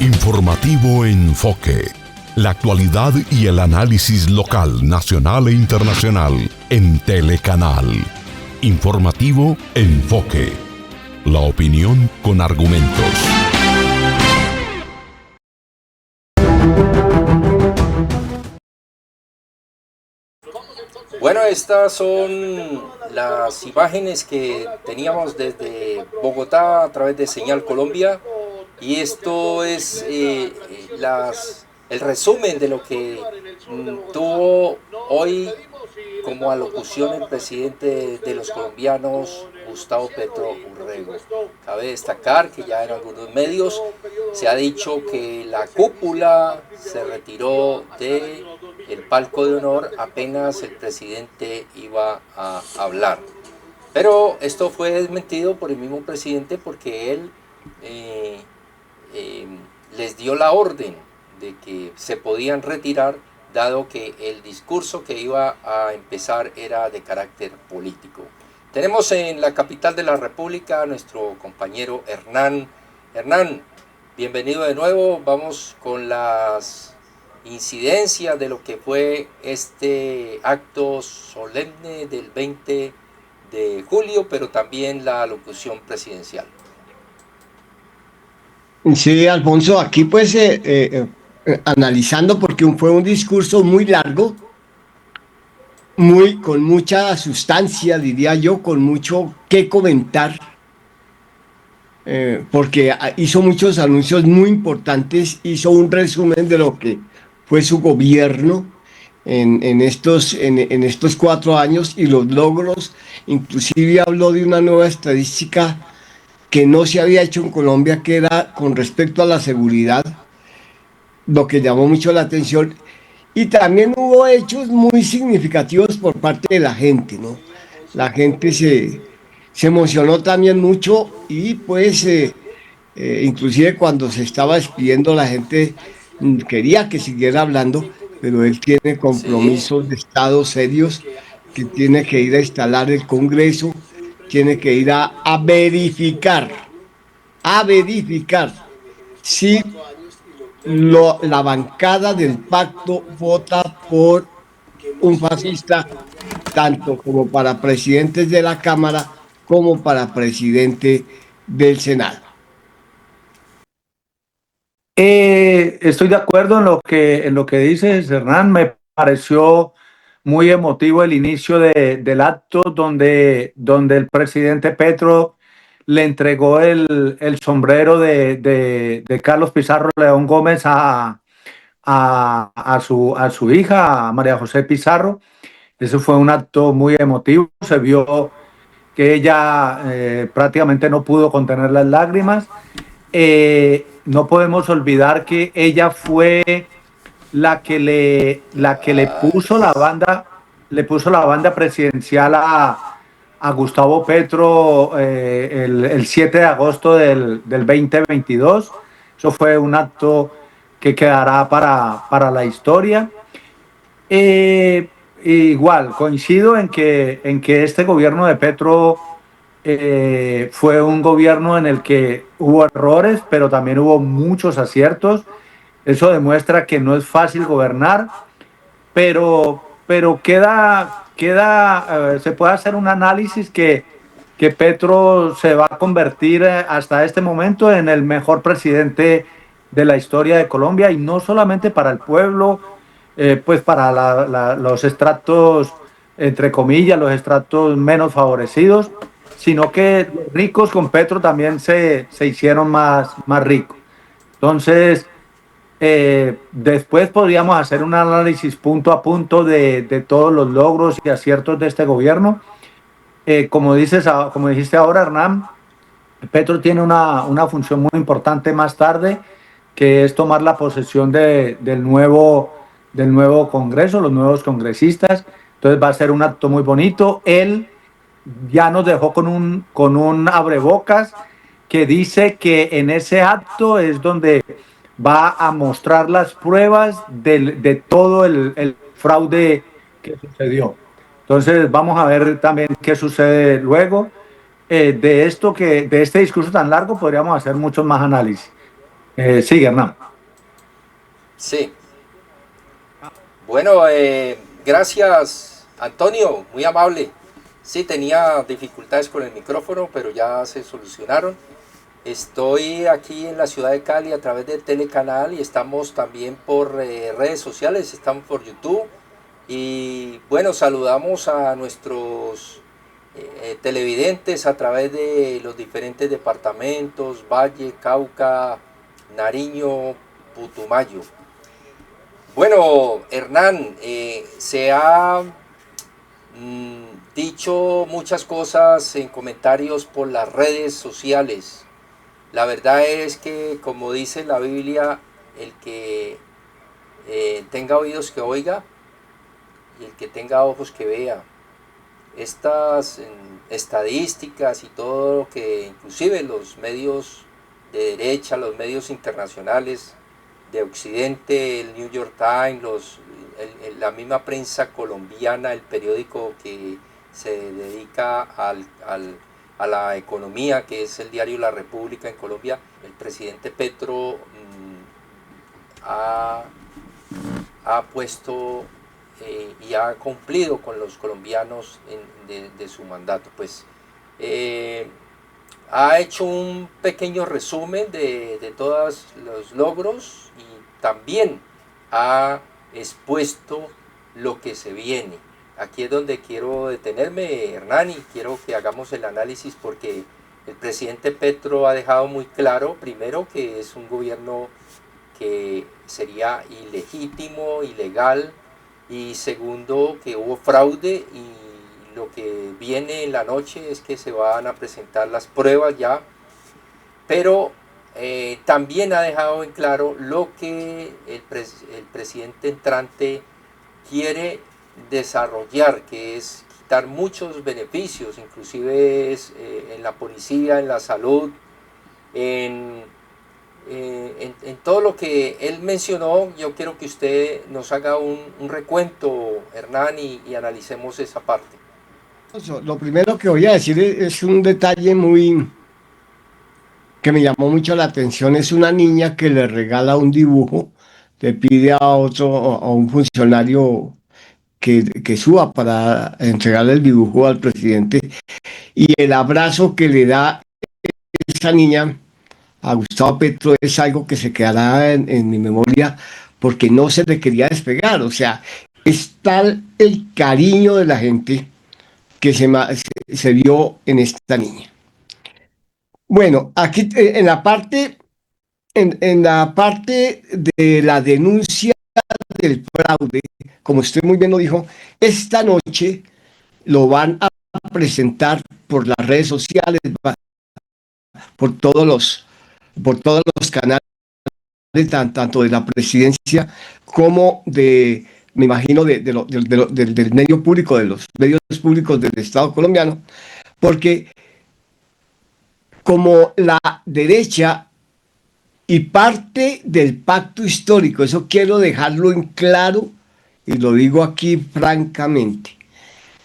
Informativo Enfoque. La actualidad y el análisis local, nacional e internacional en Telecanal. Informativo Enfoque. La opinión con argumentos. Bueno, estas son las imágenes que teníamos desde Bogotá a través de Señal Colombia, y esto es el resumen de lo que tuvo hoy como alocución el presidente de los colombianos, Gustavo Petro Urrego. Cabe destacar que ya en algunos medios se ha dicho que la cúpula se retiró del palco de honor apenas el presidente iba a hablar. Pero esto fue desmentido por el mismo presidente, porque él les dio la orden de que se podían retirar, dado que el discurso que iba a empezar era de carácter político. Tenemos en la capital de la República a nuestro compañero Hernán. Hernán, bienvenido de nuevo. Vamos con las incidencias de lo que fue este acto solemne del 20 de julio, pero también la alocución presidencial. Sí, Alfonso, aquí pues analizando, porque fue un discurso muy largo, con mucha sustancia, diría yo, con mucho que comentar, porque hizo muchos anuncios muy importantes, hizo un resumen de lo que fue su gobierno en estos 4 años y los logros. Inclusive habló de una nueva estadística que no se había hecho en Colombia, que era con respecto a la seguridad, lo que llamó mucho la atención. Y también hubo hechos muy significativos por parte de la gente, ¿no? La gente se emocionó también mucho, y pues inclusive cuando se estaba despidiendo la gente quería que siguiera hablando, pero él tiene Sí. compromisos de Estado serios, que tiene que ir a instalar el Congreso, tiene que ir a verificar si la bancada del pacto vota por un fascista, tanto como para presidentes de la Cámara como para presidente del Senado. Estoy de acuerdo en lo que dices, Hernán. Me pareció muy emotivo el inicio del acto, donde el presidente Petro le entregó el sombrero de Carlos Pizarro León Gómez a su hija, a María José Pizarro. Eso fue un acto muy emotivo. Se vio que ella prácticamente no pudo contener las lágrimas. No podemos olvidar que ella fue la que le puso la banda presidencial a Gustavo Petro el 7 de agosto del 2022. Eso fue un acto que quedará para la historia. Igual, coincido en que este gobierno de Petro fue un gobierno en el que hubo errores, pero también hubo muchos aciertos. Eso demuestra que no es fácil gobernar, pero se puede hacer un análisis que Petro se va a convertir hasta este momento en el mejor presidente de la historia de Colombia, y no solamente para el pueblo, pues para los estratos, entre comillas, los estratos menos favorecidos, sino que los ricos con Petro también se hicieron más ricos. Entonces, después podríamos hacer un análisis punto a punto de todos los logros y aciertos de este gobierno. Como dijiste ahora, Hernán, Petro tiene una función muy importante más tarde, que es tomar la posesión del nuevo Congreso, los nuevos congresistas. Entonces va a ser un acto muy bonito. Él ya nos dejó con un abrebocas que dice que en ese acto es donde va a mostrar las pruebas de todo el fraude que sucedió. Entonces vamos a ver también qué sucede luego. De este discurso tan largo podríamos hacer muchos más análisis. Sigue, Hernán. Sí. Bueno, gracias, Antonio, muy amable. Sí, tenía dificultades con el micrófono, pero ya se solucionaron. Estoy aquí en la ciudad de Cali a través de Telecanal y estamos también por redes sociales, estamos por YouTube. Y bueno, saludamos a nuestros televidentes a través de los diferentes departamentos, Valle, Cauca, Nariño, Putumayo. Bueno, Hernán, se ha dicho muchas cosas en comentarios por las redes sociales. La verdad es que, como dice la Biblia, el que tenga oídos que oiga y el que tenga ojos que vea. Estas estadísticas y todo lo que inclusive los medios de derecha, los medios internacionales de Occidente, el New York Times, la misma prensa colombiana, el periódico que se dedica a la economía, que es el diario La República en Colombia, el presidente Petro ha puesto y ha cumplido con los colombianos de su mandato. Pues ha hecho un pequeño resumen de todos los logros y también ha expuesto lo que se viene. Aquí es donde quiero detenerme, Hernán, y quiero que hagamos el análisis porque el presidente Petro ha dejado muy claro, primero, que es un gobierno que sería ilegítimo, ilegal, y segundo, que hubo fraude, y lo que viene en la noche es que se van a presentar las pruebas ya, pero también ha dejado en claro lo que el presidente entrante quiere desarrollar, que es quitar muchos beneficios, inclusive en la policía, en la salud, en todo lo que él mencionó. Yo quiero que usted nos haga un recuento, Hernán, y analicemos esa parte. Lo primero que voy a decir es un detalle muy que me llamó mucho la atención. Es una niña que le regala un dibujo, le pide a otro, a un funcionario que suba para entregarle el dibujo al presidente, y el abrazo que le da esa niña a Gustavo Petro es algo que se quedará en mi memoria porque no se le quería despegar. O sea, es tal el cariño de la gente que se vio en esta niña. Bueno, aquí en la parte de la denuncia del fraude, como usted muy bien lo dijo, esta noche lo van a presentar por las redes sociales, por todos los, por todos los canales, tanto de la presidencia como me imagino, del medio público, de los medios públicos del Estado colombiano, porque como la derecha y parte del pacto histórico, eso quiero dejarlo en claro y lo digo aquí francamente,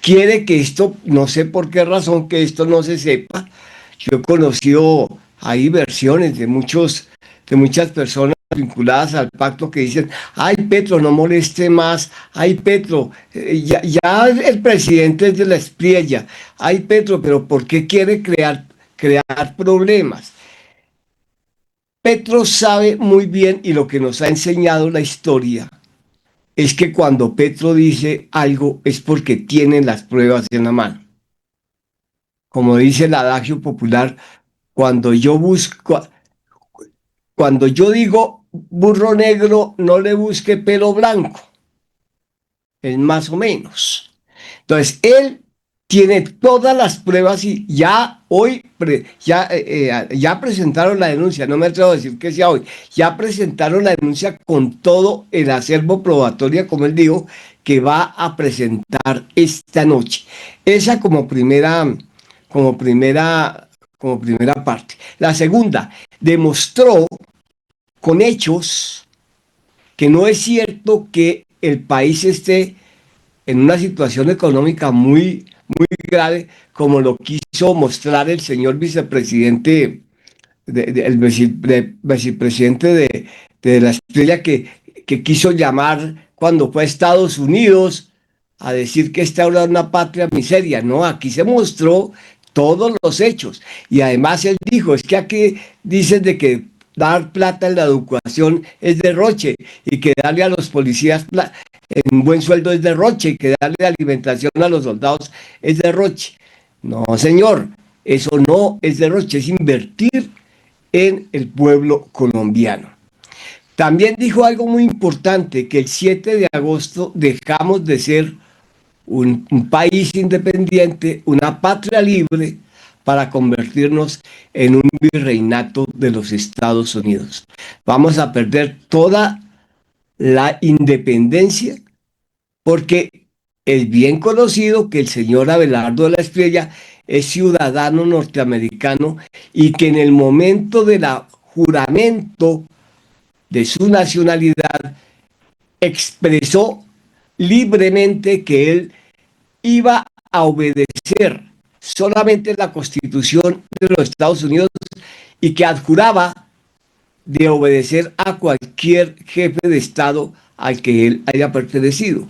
quiere que esto, no sé por qué razón, que esto no se sepa. Yo he conocido ahí versiones de muchas personas vinculadas al pacto que dicen, ay Petro, no moleste más, ay Petro, ya el presidente es de la espriella, ay Petro, pero ¿por qué quiere crear problemas? Petro sabe muy bien, y lo que nos ha enseñado la historia es que cuando Petro dice algo es porque tiene las pruebas en la mano. Como dice el adagio popular, cuando yo busco, cuando yo digo burro negro, no le busque pelo blanco, es más o menos. Entonces, él tiene todas las pruebas y ya hoy, ya presentaron la denuncia, no me atrevo a decir que sea hoy, ya presentaron la denuncia con todo el acervo probatorio, como él dijo, que va a presentar esta noche. Esa como primera, como primera parte. La segunda, demostró con hechos que no es cierto que el país esté en una situación económica muy grave, como lo quiso mostrar el señor vicepresidente vicepresidente de la Estrella que quiso llamar cuando fue a Estados Unidos a decir que esta era una patria miseria. No, aquí se mostró todos los hechos. Y además él dijo, es que aquí dicen de que dar plata en la educación es derroche y que darle a los policías en buen sueldo es derroche y que darle alimentación a los soldados es derroche. No, señor, eso no es derroche, es invertir en el pueblo colombiano. También dijo algo muy importante, que el 7 de agosto dejamos de ser un país independiente, una patria libre, para convertirnos en un virreinato de los Estados Unidos. Vamos a perder toda la independencia porque es bien conocido que el señor Abelardo de la Estrella es ciudadano norteamericano y que en el momento del juramento de su nacionalidad expresó libremente que él iba a obedecer solamente la Constitución de los Estados Unidos y que adjuraba de obedecer a cualquier jefe de Estado al que él haya pertenecido.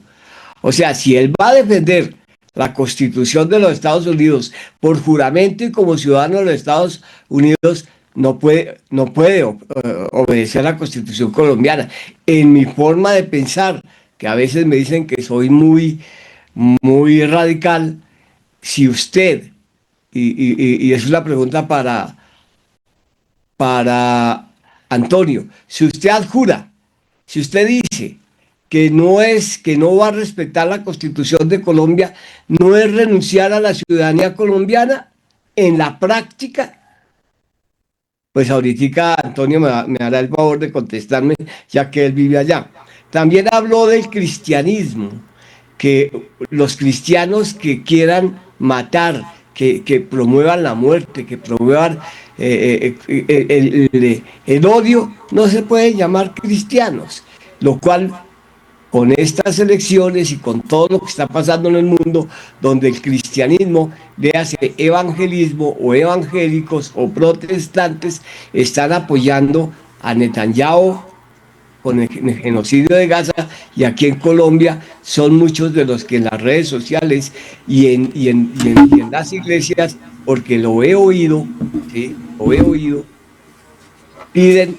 O sea, si él va a defender la Constitución de los Estados Unidos por juramento y como ciudadano de los Estados Unidos, no puede obedecer a la Constitución colombiana. En mi forma de pensar, que a veces me dicen que soy muy radical, si usted, y es una pregunta para Antonio, si usted adjura, si usted dice que no va a respetar la Constitución de Colombia, no es renunciar a la ciudadanía colombiana, en la práctica, pues ahorita Antonio me hará el favor de contestarme, ya que él vive allá. También habló del cristianismo, que los cristianos que quieran matar, que promuevan la muerte, que promuevan el odio, no se pueden llamar cristianos, lo cual con estas elecciones y con todo lo que está pasando en el mundo, donde el cristianismo, léase evangelismo o evangélicos o protestantes, están apoyando a Netanyahu con el genocidio de Gaza, y aquí en Colombia son muchos de los que en las redes sociales y en las iglesias, porque lo he oído, ¿sí? Lo he oído, piden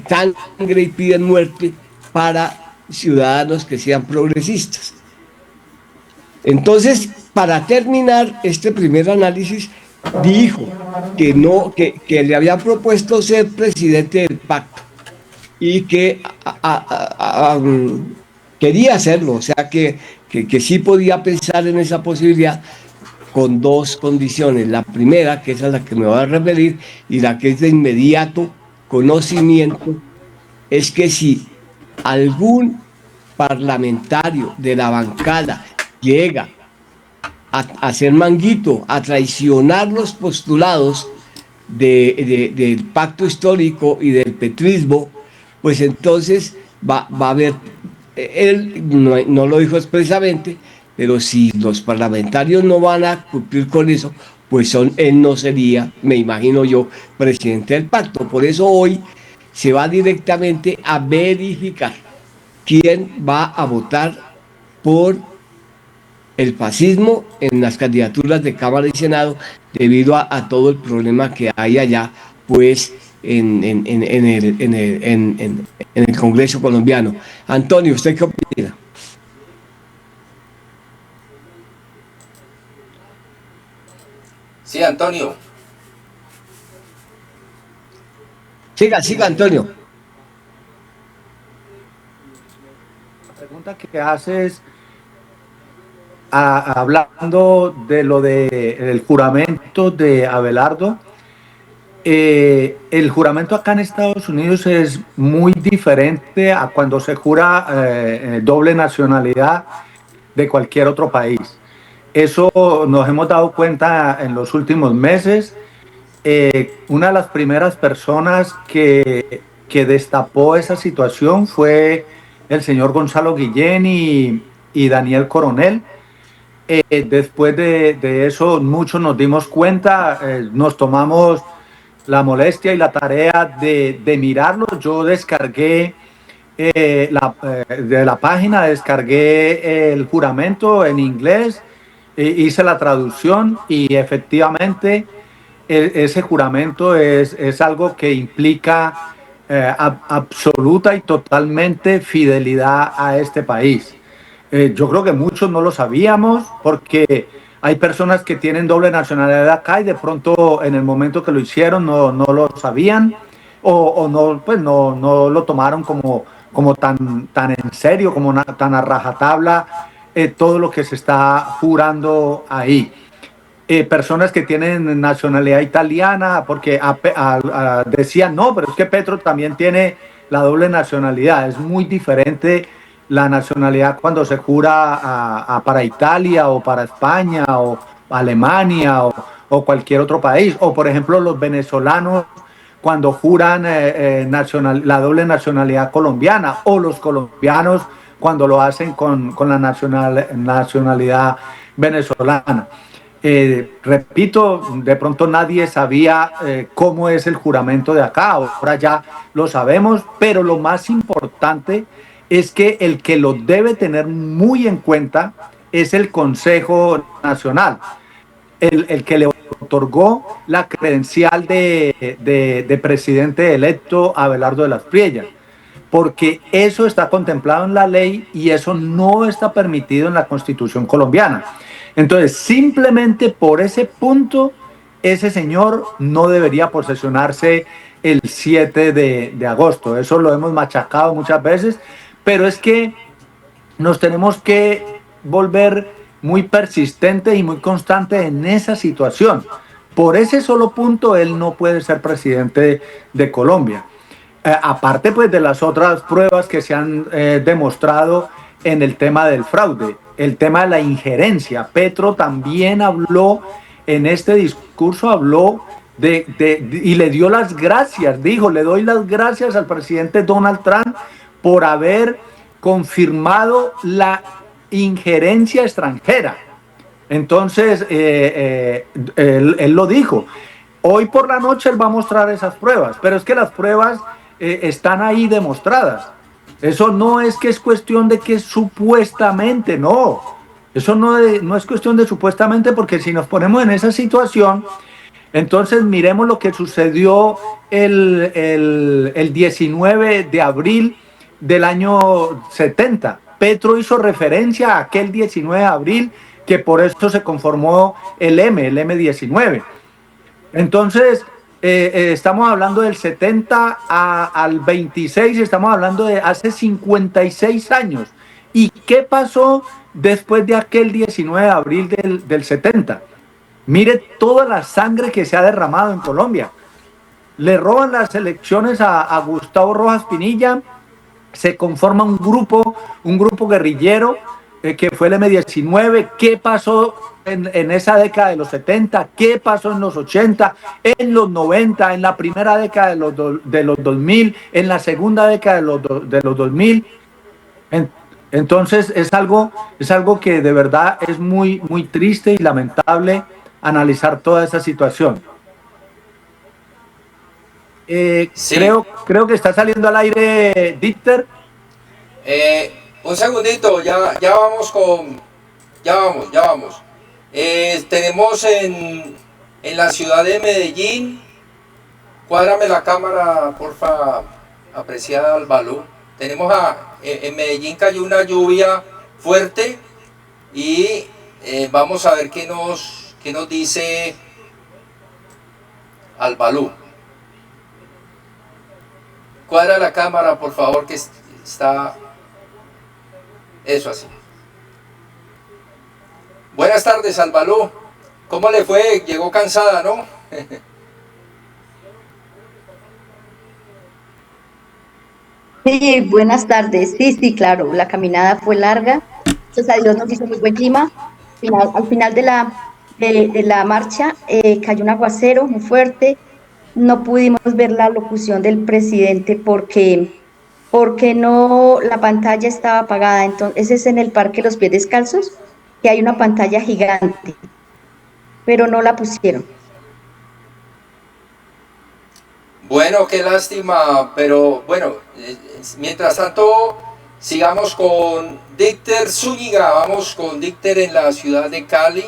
sangre y piden muerte para ciudadanos que sean progresistas. Entonces, para terminar este primer análisis, dijo que le había propuesto ser presidente del pacto y que quería hacerlo, o sea que sí podía pensar en esa posibilidad con dos condiciones. La primera, que es a la que me voy a referir y la que es de inmediato conocimiento, es que si algún parlamentario de la bancada llega a hacer manguito, a traicionar los postulados del pacto histórico y del petrismo, pues entonces va a haber, él no lo dijo expresamente, pero si los parlamentarios no van a cumplir con eso, pues él no sería, me imagino yo, presidente del pacto. Por eso hoy se va directamente a verificar quién va a votar por el fascismo en las candidaturas de Cámara y Senado, debido a todo el problema que hay allá, pues en el Congreso colombiano. Antonio, ¿usted qué opina? Sí, Antonio. Siga, Antonio. La pregunta que haces, hablando de lo del juramento de Abelardo, el juramento acá en Estados Unidos es muy diferente a cuando se jura doble nacionalidad de cualquier otro país. Eso nos hemos dado cuenta en los últimos meses. Una de las primeras personas que destapó esa situación fue el señor Gonzalo Guillén y Daniel Coronel. Después de eso, muchos nos dimos cuenta, nos tomamos la molestia y la tarea de mirarlo. Yo descargué de la página, descargué el juramento en inglés, hice la traducción y efectivamente ese juramento es algo que implica absoluta y totalmente fidelidad a este país. Yo creo que muchos no lo sabíamos porque hay personas que tienen doble nacionalidad acá y de pronto en el momento que lo hicieron no lo sabían o no, pues no lo tomaron como tan en serio, tan a rajatabla todo lo que se está jurando ahí. Personas que tienen nacionalidad italiana, porque decían, no, pero es que Petro también tiene la doble nacionalidad. Es muy diferente la nacionalidad cuando se jura para Italia o para España o Alemania o cualquier otro país. O, por ejemplo, los venezolanos cuando juran la doble nacionalidad colombiana, o los colombianos cuando lo hacen con la nacionalidad venezolana. Repito, de pronto nadie sabía cómo es el juramento de acá, ahora ya lo sabemos, pero lo más importante es que el que lo debe tener muy en cuenta es el Consejo Nacional, el que le otorgó la credencial de presidente electo a Abelardo de las Priellas, porque eso está contemplado en la ley y eso no está permitido en la Constitución colombiana. Entonces, simplemente por ese punto, ese señor no debería posesionarse el 7 de agosto. Eso lo hemos machacado muchas veces, pero es que nos tenemos que volver muy persistentes y muy constantes en esa situación. Por ese solo punto, él no puede ser presidente de Colombia. Aparte pues de las otras pruebas que se han demostrado en el tema del fraude, el tema de la injerencia. Petro también habló en este discurso, habló y le dio las gracias, dijo, le doy las gracias al presidente Donald Trump por haber confirmado la injerencia extranjera. Entonces, él lo dijo. Hoy por la noche él va a mostrar esas pruebas, pero es que las pruebas están ahí demostradas. Eso no es que es cuestión de que supuestamente, no. Eso no es cuestión de supuestamente, porque si nos ponemos en esa situación, entonces miremos lo que sucedió el 19 de abril del año 70. Petro hizo referencia a aquel 19 de abril, que por eso se conformó el M19. Entonces, estamos hablando del 70 al 26, estamos hablando de hace 56 años. ¿Y qué pasó después de aquel 19 de abril del 70? Mire toda la sangre que se ha derramado en Colombia. Le roban las elecciones a Gustavo Rojas Pinilla, se conforma un grupo guerrillero que fue el M19. ¿Qué pasó en esa década de los 70? ¿Qué pasó en los 80, en los 90, en la primera década de los 2000, en la segunda década de los 2000? Entonces es algo que de verdad es muy, muy triste y lamentable analizar toda esa situación. Sí. Creo que está saliendo al aire, Dieter. Un segundito, ya vamos. Tenemos en la ciudad de Medellín, cuádrame la cámara, porfa, apreciada Albalú. Tenemos en Medellín cayó una lluvia fuerte y vamos a ver qué nos dice Albalú. Cuadra la cámara, por favor, que está... Eso así. Buenas tardes, Albalú. ¿Cómo le fue? Llegó cansada, ¿no? Sí, buenas tardes. Sí, claro. La caminada fue larga. Gracias a Dios nos hizo muy buen clima. Al final de la marcha cayó un aguacero muy fuerte. No pudimos ver la locución del presidente porque no, la pantalla estaba apagada. Entonces es en el Parque Los Pies Descalzos, que hay una pantalla gigante, pero no la pusieron. Bueno, qué lástima, pero bueno, mientras tanto, sigamos con Dícter Zúñiga. Vamos con Dícter en la ciudad de Cali.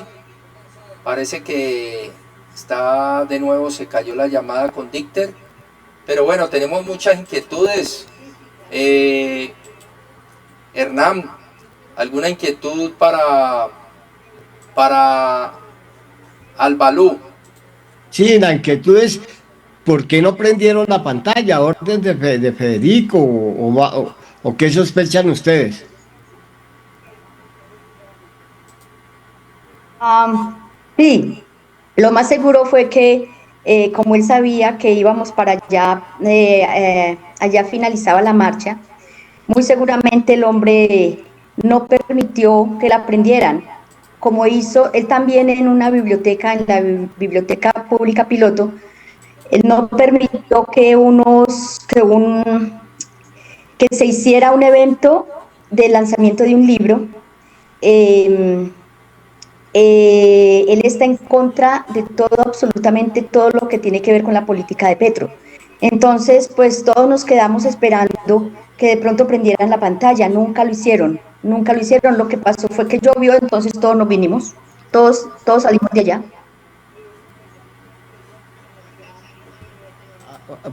Parece que está de nuevo, se cayó la llamada con Dícter. Pero bueno, tenemos muchas inquietudes. Hernán, ¿alguna inquietud para Albalú? Sí, la inquietud es, ¿por qué no prendieron la pantalla? ¿Orden de Federico o qué sospechan ustedes? Sí, lo más seguro fue que como él sabía que íbamos para allá, allá finalizaba la marcha, muy seguramente el hombre no permitió que la prendieran, como hizo él también en una biblioteca, en la Biblioteca Pública Piloto. Él no permitió que se hiciera un evento de lanzamiento de un libro. Él está en contra de todo, absolutamente todo lo que tiene que ver con la política de Petro. Entonces, pues todos nos quedamos esperando que de pronto prendieran la pantalla. Nunca lo hicieron, nunca lo hicieron. Lo que pasó fue que llovió, entonces todos nos vinimos, todos salimos de allá.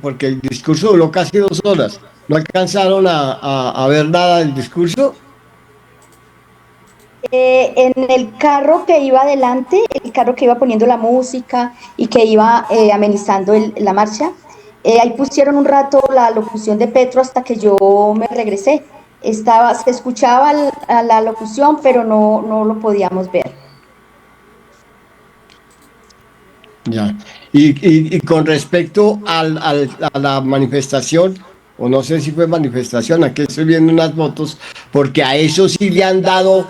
Porque el discurso duró casi 2 horas. ¿No alcanzaron a ver nada del discurso? En el carro que iba adelante, el carro que iba poniendo la música y que iba amenizando la marcha, ahí pusieron un rato la locución de Petro hasta que yo me regresé. Se escuchaba la locución, pero no lo podíamos ver. Ya. Y con respecto a la manifestación, o no sé si fue manifestación, aquí estoy viendo unas fotos, porque a eso sí le han dado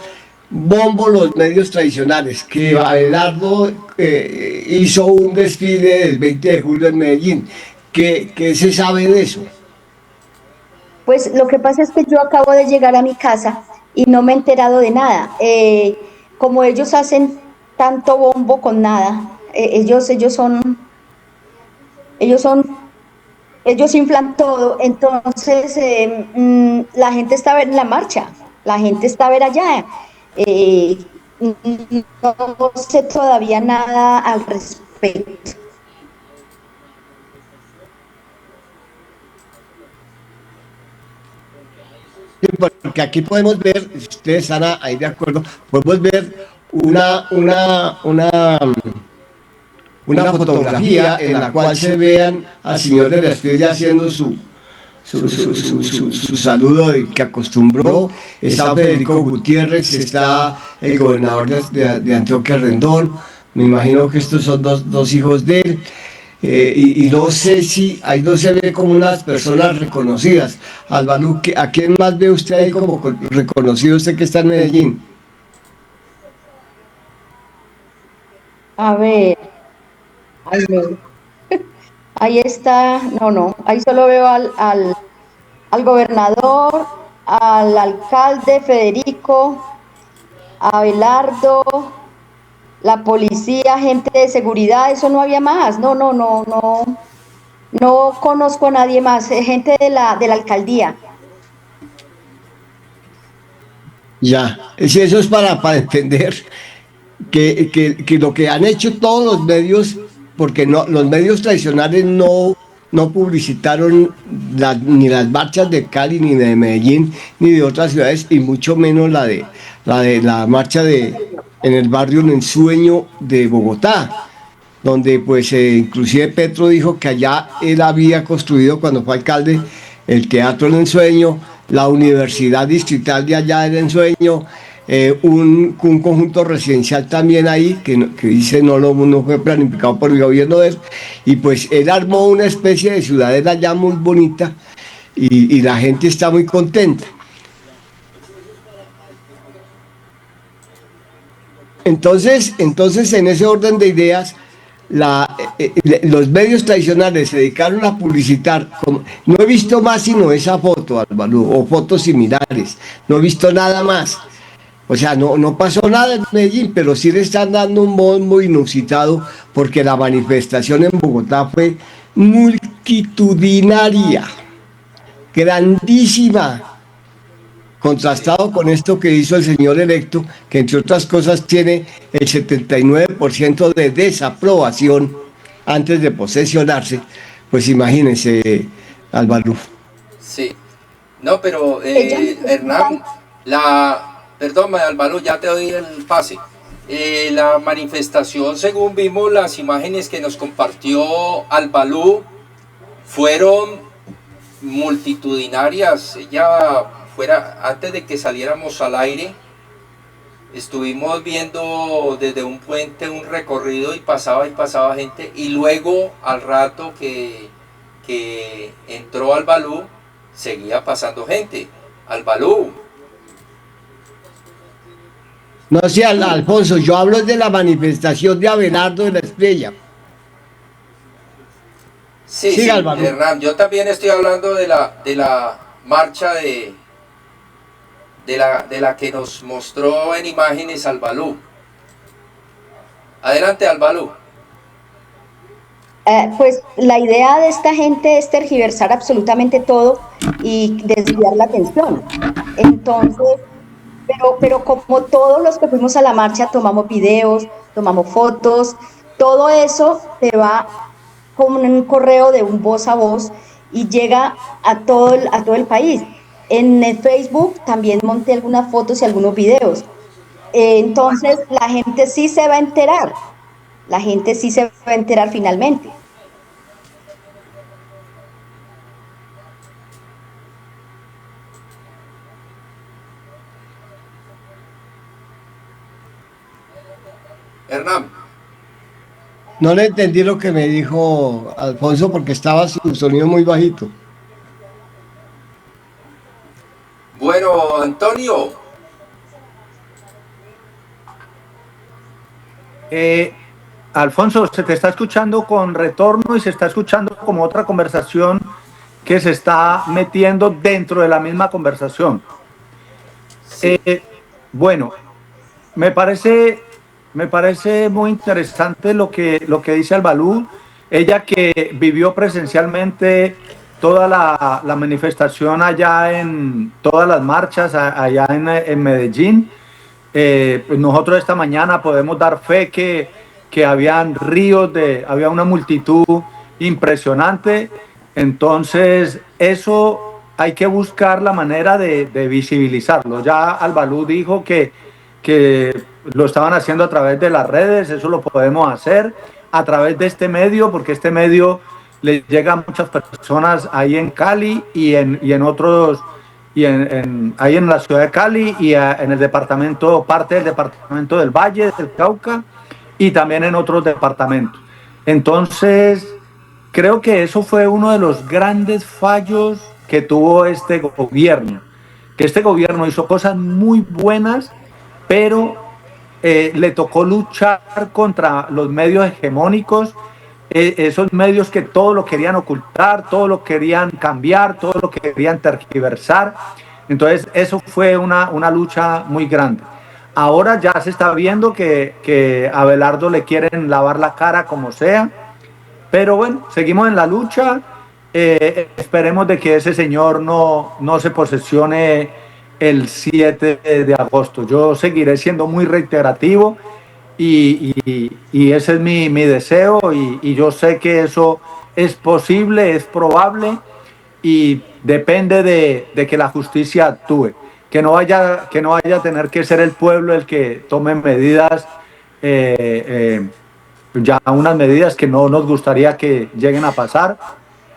bombo los medios tradicionales, que Abelardo hizo un desfile el 20 de julio en Medellín. ¿Qué se sabe de eso? Pues lo que pasa es que yo acabo de llegar a mi casa y no me he enterado de nada. Como ellos hacen tanto bombo con nada, ellos inflan todo, entonces la gente está a ver la marcha, la gente está a ver allá. No sé todavía nada al respecto. Sí, porque aquí podemos ver, si ustedes están ahí de acuerdo, podemos ver una fotografía en la cual se vean al señor de la Estrella haciendo su saludo que acostumbró. Está Federico Gutiérrez, está el gobernador de Antioquia, Rendón. Me imagino que estos son dos hijos de él. Y no sé si ahí no se ve como unas personas reconocidas. Albalú, ¿a quién más ve usted ahí como reconocido, usted que está en Medellín? A ver, ay, no. Ahí está, no, ahí solo veo al gobernador, al alcalde Federico, a Abelardo, la policía, gente de seguridad, eso no había más, no conozco a nadie más, gente de la alcaldía. Ya, si eso es para entender que lo que han hecho todos los medios, porque los medios tradicionales no publicitaron ni las marchas de Cali, ni de Medellín, ni de otras ciudades, y mucho menos la marcha en el barrio El Ensueño de Bogotá, donde pues inclusive Petro dijo que allá él había construido, cuando fue alcalde, el Teatro El Ensueño, la Universidad Distrital de allá del Ensueño, un conjunto residencial también ahí, que dice no fue planificado por el gobierno de él, y pues él armó una especie de ciudadela allá muy bonita, y la gente está muy contenta. Entonces en ese orden de ideas, los medios tradicionales se dedicaron a publicitar. No he visto más sino esa foto, Álvaro, o fotos similares. No he visto nada más. O sea, no pasó nada en Medellín, pero sí le están dando un bombo inusitado, porque la manifestación en Bogotá fue multitudinaria, grandísima, contrastado con esto que hizo el señor electo, que entre otras cosas tiene el 79% de desaprobación antes de posesionarse. Pues imagínense, Álvaro. Sí. No, pero Ella Hernán, perdón, Álvaro, ya te doy el pase. La manifestación, según vimos las imágenes que nos compartió Albalú, fueron multitudinarias. Antes de que saliéramos al aire, estuvimos viendo desde un puente un recorrido y pasaba gente, y luego al rato que entró Albalú, seguía pasando gente. Albalú. No sé, Alfonso, yo hablo de la manifestación de Abelardo de la Estrella. Sí, Sí, sí, Álvaro. Hernán, yo también estoy hablando de la marcha de la que nos mostró en imágenes Albalú. Adelante, Albalú. Pues la idea de esta gente es tergiversar absolutamente todo y desviar la atención. Entonces, pero como todos los que fuimos a la marcha tomamos videos, tomamos fotos, todo eso se va con un correo de un voz a voz y llega a todo el país. En el Facebook también monté algunas fotos y algunos videos. Entonces la gente sí se va a enterar, la gente sí se va a enterar finalmente. Hernán. No le entendí lo que me dijo Alfonso porque estaba su sonido muy bajito. Bueno, Antonio. Alfonso, se te está escuchando con retorno y se está escuchando como otra conversación que se está metiendo dentro de la misma conversación. Sí. Bueno, me parece muy interesante lo que dice Albalú. Ella que vivió presencialmente toda la manifestación allá en todas las marchas allá en Medellín. Pues nosotros esta mañana podemos dar fe que había una multitud impresionante. Entonces eso hay que buscar la manera de visibilizarlo. Ya Albalú dijo que lo estaban haciendo a través de las redes, eso lo podemos hacer a través de este medio, porque este medio le llega a muchas personas ahí en Cali y en otros, ahí en la ciudad de Cali y en el departamento, parte del departamento del Valle del Cauca y también en otros departamentos. Entonces, creo que eso fue uno de los grandes fallos que tuvo este gobierno, que este gobierno hizo cosas muy buenas, pero le tocó luchar contra los medios hegemónicos, esos medios que todo lo querían ocultar, todo lo querían cambiar, todo lo querían tergiversar. Entonces eso fue una lucha muy grande. Ahora ya se está viendo que a Abelardo le quieren lavar la cara como sea, pero bueno, seguimos en la lucha. Esperemos de que ese señor no se posesione el 7 de agosto. Yo seguiré siendo muy reiterativo y ese es mi deseo y yo sé que eso es posible, es probable y depende de que la justicia actúe. Que no vaya a tener que ser el pueblo el que tome medidas, ya unas medidas que no nos gustaría que lleguen a pasar,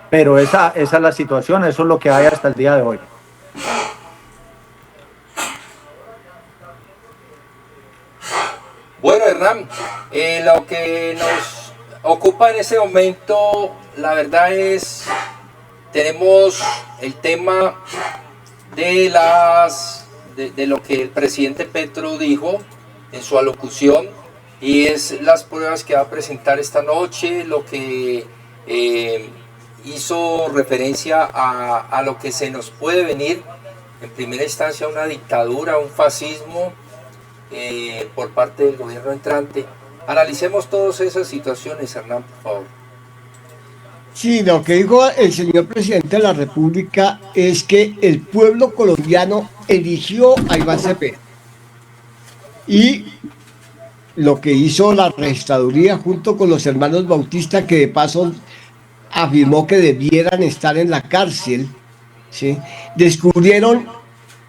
pero esa es la situación, eso es lo que hay hasta el día de hoy. Bueno, Hernán, lo que nos ocupa en ese momento, la verdad es, tenemos el tema de lo que el presidente Petro dijo en su alocución, y es las pruebas que va a presentar esta noche, lo que hizo referencia a lo que se nos puede venir en primera instancia, una dictadura, un fascismo por parte del gobierno entrante. Analicemos todas esas situaciones, Hernán, por favor. Sí, lo que dijo el señor presidente de la República es que el pueblo colombiano eligió a Iván Cepeda y lo que hizo la registraduría junto con los hermanos Bautista, que de paso afirmó que debieran estar en la cárcel, ¿sí? Descubrieron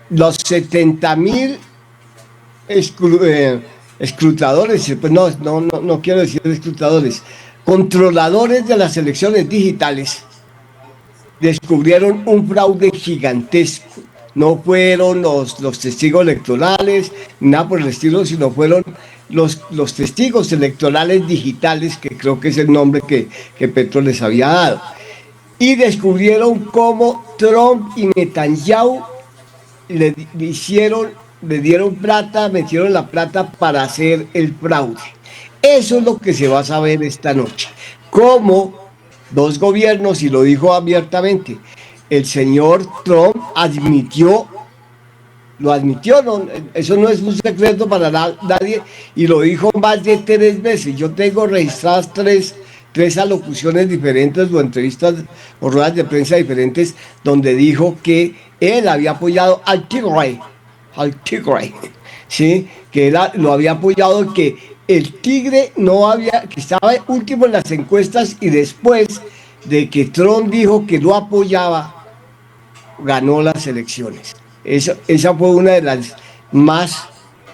los 70.000 escrutadores, pues no quiero decir escrutadores, controladores de las elecciones digitales, descubrieron un fraude gigantesco. No fueron los testigos electorales, nada por el estilo, sino fueron los testigos electorales digitales, que creo que es el nombre que Petro les había dado. Y descubrieron cómo Trump y Netanyahu le dieron plata, metieron la plata para hacer el fraude. Eso es lo que se va a saber esta noche. Cómo dos gobiernos, y lo dijo abiertamente, el señor Trump lo admitió, no, eso no es un secreto para nadie, y lo dijo más de 3 veces. Yo tengo registradas tres alocuciones diferentes o entrevistas o ruedas de prensa diferentes donde dijo que él había apoyado al Tigre, ¿sí? Que él lo había apoyado, que el Tigre que estaba último en las encuestas, y después de que Trump dijo que lo apoyaba, ganó las elecciones. Esa fue una de las más,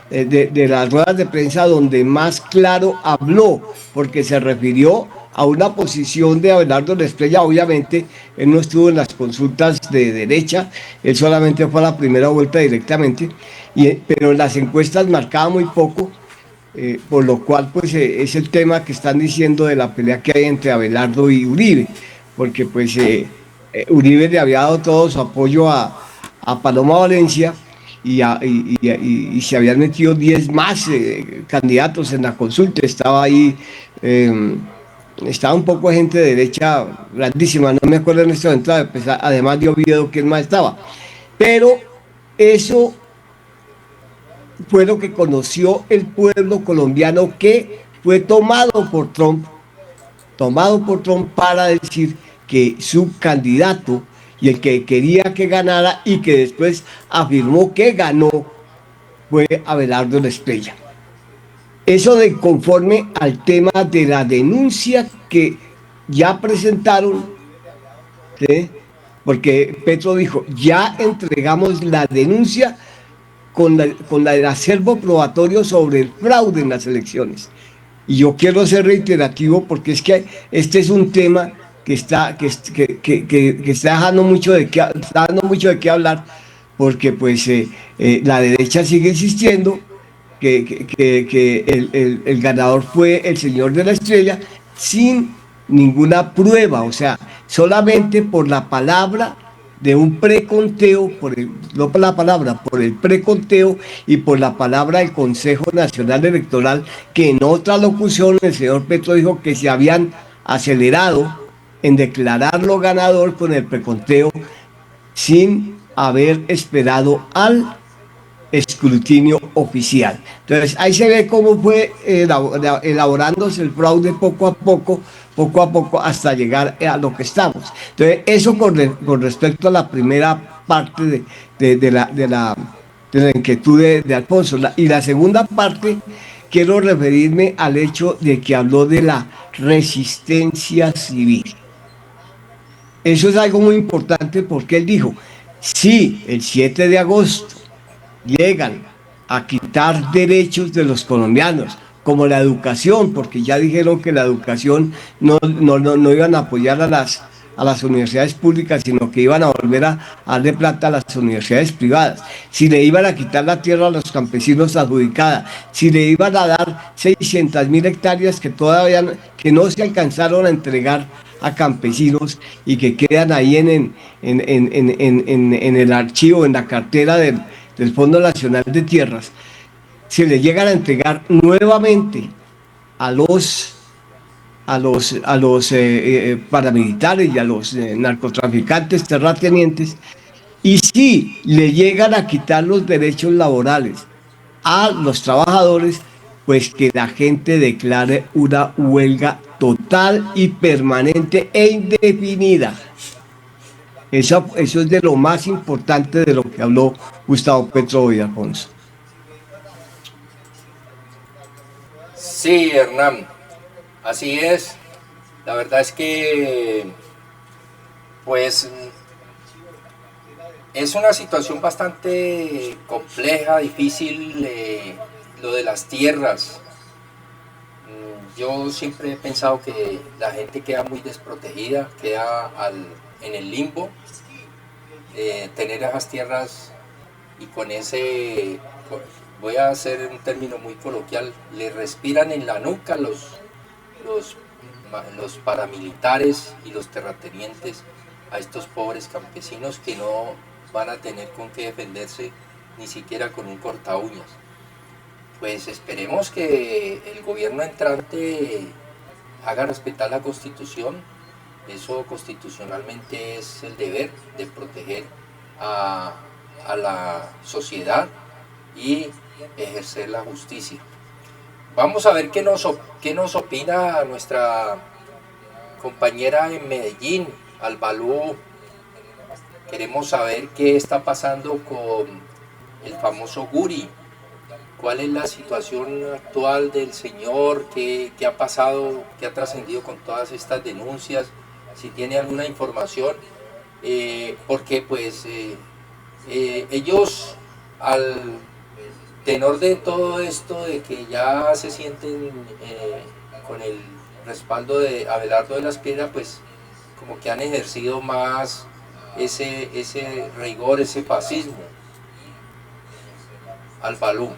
de las ruedas de prensa donde más claro habló, porque se refirió a una posición de Abelardo Estrella. Obviamente, él no estuvo en las consultas de derecha, él solamente fue a la primera vuelta directamente, pero en las encuestas marcaba muy poco, por lo cual pues es el tema que están diciendo de la pelea que hay entre Abelardo y Uribe, porque pues Uribe le había dado todo su apoyo a Paloma Valencia, y se habían metido 10 más candidatos en la consulta. Estaba ahí, estaba un poco de gente de derecha grandísima, no me acuerdo en este momento, además de Oviedo, quién más estaba. Pero eso fue lo que conoció el pueblo colombiano, que fue tomado por Trump para decir que su candidato y el que quería que ganara y que después afirmó que ganó fue Abelardo Estrella. Eso de conforme al tema de la denuncia que ya presentaron, ¿sí? Porque Petro dijo, ya entregamos la denuncia con el acervo probatorio sobre el fraude en las elecciones. Y yo quiero ser reiterativo, porque es que este es un tema que está dando mucho de qué hablar, porque pues la derecha sigue insistiendo que el ganador fue el señor de la Estrella, sin ninguna prueba, o sea, solamente por la palabra de un preconteo, no por la palabra, por el preconteo y por la palabra del Consejo Nacional Electoral, que en otra locución el señor Petro dijo que se habían acelerado en declararlo ganador con el preconteo sin haber esperado al escrutinio oficial. Entonces ahí se ve cómo fue elaborándose el fraude poco a poco, hasta llegar a lo que estamos. Entonces eso con respecto a la primera parte de la inquietud de Alfonso. Y la segunda parte, quiero referirme al hecho de que habló de la resistencia civil. Eso es algo muy importante, porque él dijo, si el 7 de agosto llegan a quitar derechos de los colombianos, como la educación, porque ya dijeron que la educación no iban a apoyar a las universidades públicas, sino que iban a volver a darle plata a las universidades privadas, si le iban a quitar la tierra a los campesinos adjudicada, si le iban a dar 600.000 hectáreas que no se alcanzaron a entregar a campesinos y que quedan ahí en el archivo, en la cartera del Fondo Nacional de Tierras, se le llegan a entregar nuevamente a los paramilitares y a los narcotraficantes terratenientes, y si le llegan a quitar los derechos laborales a los trabajadores, pues que la gente declare una huelga total y permanente e indefinida. Eso es de lo más importante de lo que habló Gustavo Petro hoy, Alfonso. Sí, Hernán, así es. La verdad es que, pues, es una situación bastante compleja, difícil, lo de las tierras. Yo siempre he pensado que la gente queda muy desprotegida, queda en el limbo. Tener esas tierras y con ese, voy a hacer un término muy coloquial, le respiran en la nuca los paramilitares y los terratenientes a estos pobres campesinos que no van a tener con qué defenderse ni siquiera con un corta uñas. Pues esperemos que el gobierno entrante haga respetar la Constitución. Eso constitucionalmente es el deber de proteger a la sociedad y ejercer la justicia. Vamos a ver qué nos opina nuestra compañera en Medellín, Albalú. Queremos saber qué está pasando con el famoso Guri. ¿Cuál es la situación actual del señor? ¿Qué ha pasado? ¿Qué ha trascendido con todas estas denuncias? Si tiene alguna información, porque pues ellos, al tenor de todo esto, de que ya se sienten con el respaldo de Abelardo de las Piedras, pues como que han ejercido más ese rigor, ese fascismo. Albalú.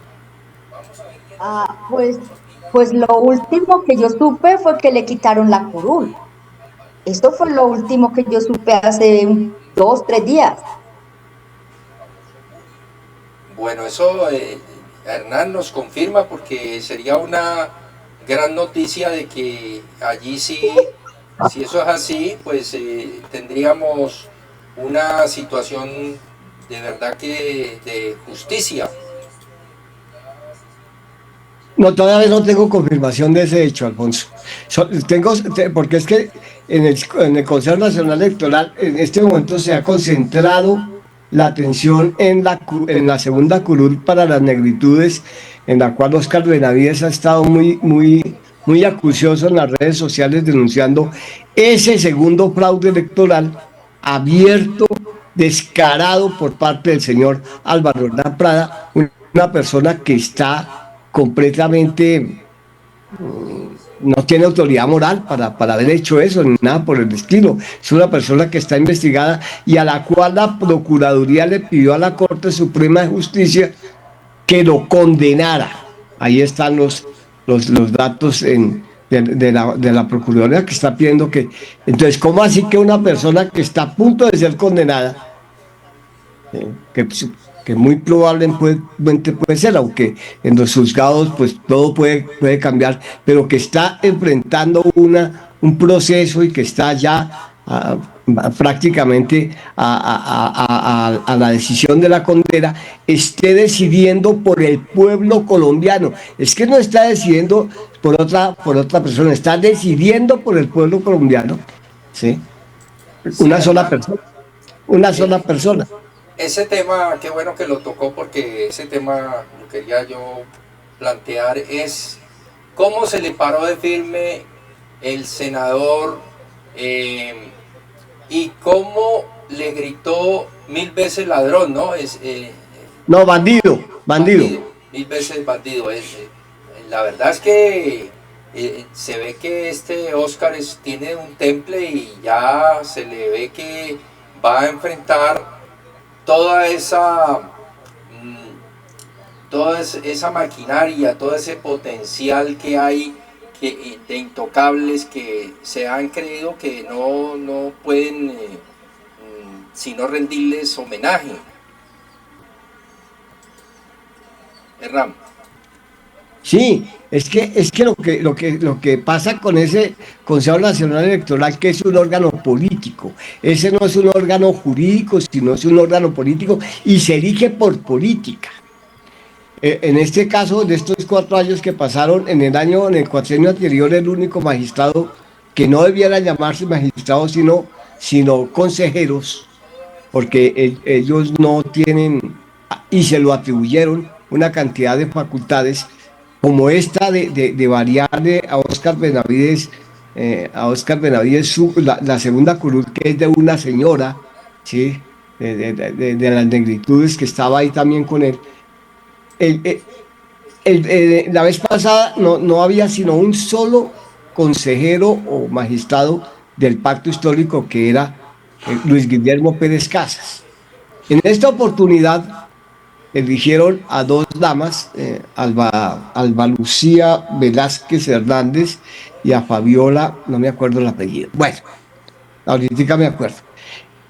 Pues lo último que yo supe fue que le quitaron la curul. Esto fue lo último que yo supe hace 2, 3 días. Bueno, eso Hernán nos confirma, porque sería una gran noticia de que allí sí, si eso es así, pues tendríamos una situación de verdad que de justicia. No, todavía no tengo confirmación de ese hecho, Alfonso. Porque es que en el Consejo Nacional Electoral en este momento se ha concentrado la atención en la segunda curul para las negritudes, en la cual Óscar Benavides ha estado muy acucioso en las redes sociales denunciando ese segundo fraude electoral abierto, descarado por parte del señor Álvaro Hernán Prada, una persona que está completamente, no tiene autoridad moral para haber hecho eso, ni nada por el estilo. Es una persona que está investigada y a la cual la Procuraduría le pidió a la Corte Suprema de Justicia que lo condenara. Ahí están los datos de la Procuraduría, que está pidiendo que... Entonces, ¿cómo así que una persona que está a punto de ser condenada, que muy probablemente puede ser, aunque en los juzgados pues todo puede cambiar, pero que está enfrentando un proceso y que está ya prácticamente a la decisión de la condena, esté decidiendo por el pueblo colombiano? Es que no está decidiendo por otra persona, está decidiendo por el pueblo colombiano, ¿sí? Una sola persona. Ese tema, qué bueno que lo tocó, porque ese tema lo quería yo plantear, es cómo se le paró de firme el senador y cómo le gritó 1000 veces ladrón, ¿no? No, bandido. 1000 veces bandido. La verdad es que se ve que este Óscar tiene un temple y ya se le ve que va a enfrentar toda esa maquinaria, todo ese potencial que hay de intocables que se han creído que no pueden sino rendirles homenaje. Hernán. Sí, es que lo que pasa con ese Consejo Nacional Electoral, que es un órgano político, ese no es un órgano jurídico, sino es un órgano político y se elige por política. En este caso, de estos 4 años que pasaron, en el cuatrienio anterior, el único magistrado que no debiera llamarse magistrado, sino consejeros, porque ellos no tienen, y se lo atribuyeron, una cantidad de facultades, como esta de variarle a Óscar Benavides la segunda curul, que es de una señora, ¿sí? De las negritudes que estaba ahí también con él. El, el- la vez pasada no había sino un solo consejero o magistrado del pacto histórico, que era Luis Guillermo Pérez Casas. En esta oportunidad eligieron a dos damas, Alba Lucía Velázquez Hernández y a Fabiola, no me acuerdo el apellido. Bueno, ahorita me acuerdo.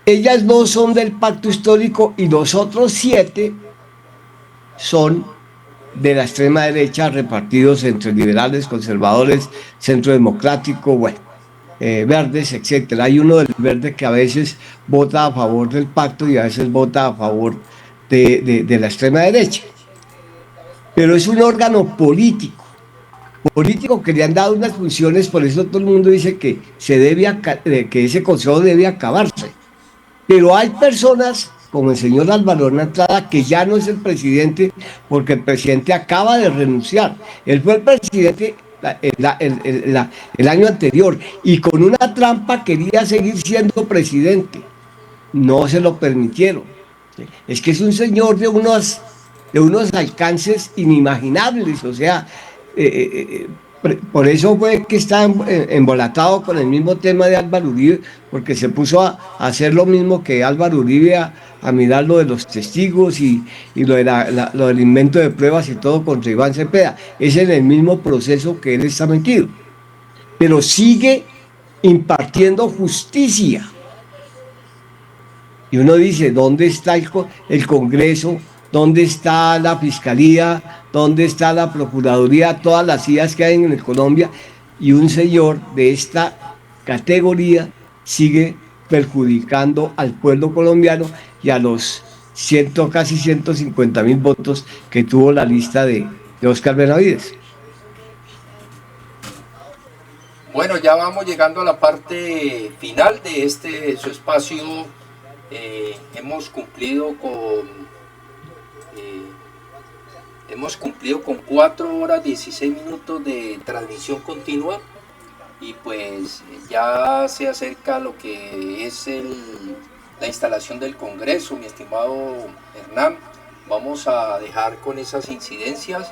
Ellas dos son del pacto histórico y los otros 7 son de la extrema derecha, repartidos entre liberales, conservadores, centro democrático, bueno, verdes, etcétera. Hay uno del verde que a veces vota a favor del pacto y a veces vota a favor de la extrema derecha. Pero es un órgano político que le han dado unas funciones, por eso todo el mundo dice que que ese consejo debe acabarse. Pero hay personas como el señor Álvaro Entrada, que ya no es el presidente, porque el presidente acaba de renunciar. Él fue el presidente el año anterior y con una trampa quería seguir siendo presidente. No se lo permitieron. Es que es un señor de unos alcances inimaginables, o sea, por eso fue que está embolatado con el mismo tema de Álvaro Uribe, porque se puso a hacer lo mismo que Álvaro Uribe, a mirar lo de los testigos y lo del invento de pruebas y todo contra Iván Cepeda. Es en el mismo proceso que él está metido, pero sigue impartiendo justicia. Y uno dice, ¿dónde está el Congreso? ¿Dónde está la Fiscalía? ¿Dónde está la Procuraduría? Todas las ideas que hay en Colombia. Y un señor de esta categoría sigue perjudicando al pueblo colombiano y a los casi 150.000 votos que tuvo la lista de Óscar Benavides. Bueno, ya vamos llegando a la parte final de su espacio. Hemos cumplido con 4 horas 16 minutos de transmisión continua, y pues ya se acerca lo que es la instalación del Congreso, mi estimado Hernán. Vamos a dejar con esas incidencias,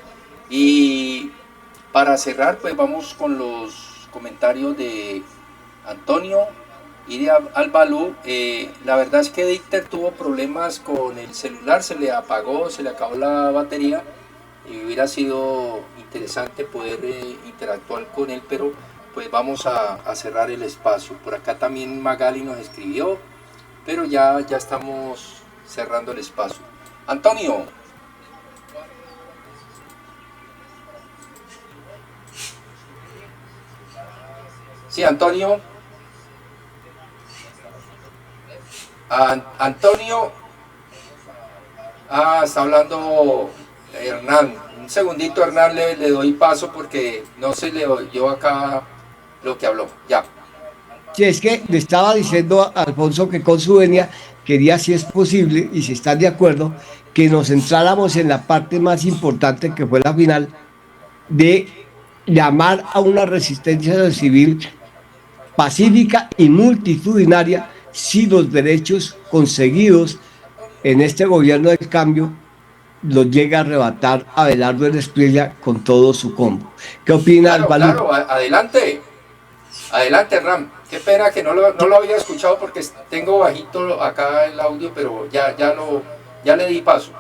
y para cerrar pues vamos con los comentarios de Antonio y de Albalú. La verdad es que Dicter tuvo problemas con el celular, se le apagó, se le acabó la batería, y hubiera sido interesante poder interactuar con él, pero pues vamos a cerrar el espacio. Por acá también Magali nos escribió, pero ya estamos cerrando el espacio. Antonio. Sí, Antonio. Antonio. Está hablando Hernán. Un segundito, Hernán, le doy paso porque no se le oyó acá lo que habló. Ya. Sí, es que le estaba diciendo a Alfonso que con su venia quería, si es posible, y si están de acuerdo, que nos centráramos en la parte más importante, que fue la final, de llamar a una resistencia civil pacífica y multitudinaria, si los derechos conseguidos en este gobierno del cambio los llega a arrebatar Abelardo Espriella con todo su combo. ¿Qué opina Albalú? Claro, adelante, Hernán. Qué pena que no lo había escuchado porque tengo bajito acá el audio, pero ya le di paso.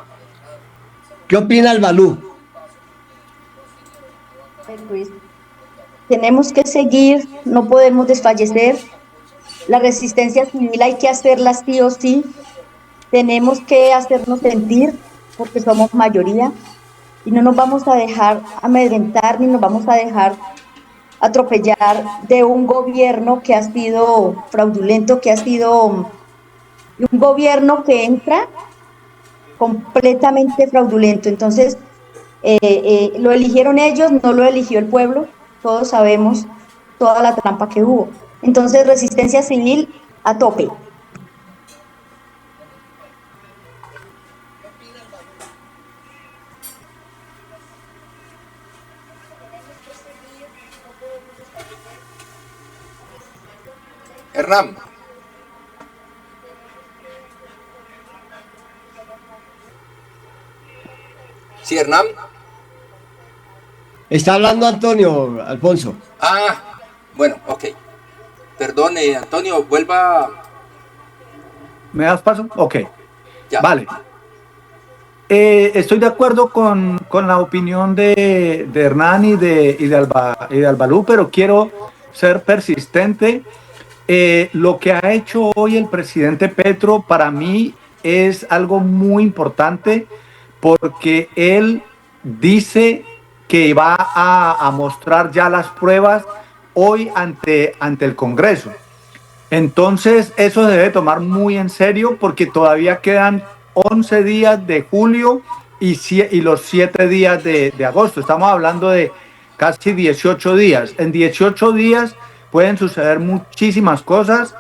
¿Qué opina Albalú? Luis, tenemos que seguir, no podemos desfallecer. La resistencia civil hay que hacerla sí o sí. Tenemos que hacernos sentir porque somos mayoría y no nos vamos a dejar amedrentar ni nos vamos a dejar atropellar de un gobierno que ha sido fraudulento, que ha sido un gobierno que entra completamente fraudulento. Entonces, Lo eligieron ellos, no lo eligió el pueblo, todos sabemos toda la trampa que hubo. Entonces, resistencia civil a tope. Hernán. Sí, Hernán. Está hablando Antonio, Alfonso. Ah, bueno, ok. Perdón, Antonio, vuelva. ¿Me das paso? Ok. Ya. Vale. Estoy de acuerdo con la opinión de Hernán y de Albalú, pero quiero ser persistente. Lo que ha hecho hoy el presidente Petro para mí es algo muy importante porque él dice que va a mostrar ya las pruebas hoy ante el Congreso. Entonces eso se debe tomar muy en serio porque todavía quedan 11 días de julio y los 7 días de agosto. Estamos hablando de casi 18 días. En 18 días pueden suceder muchísimas cosas.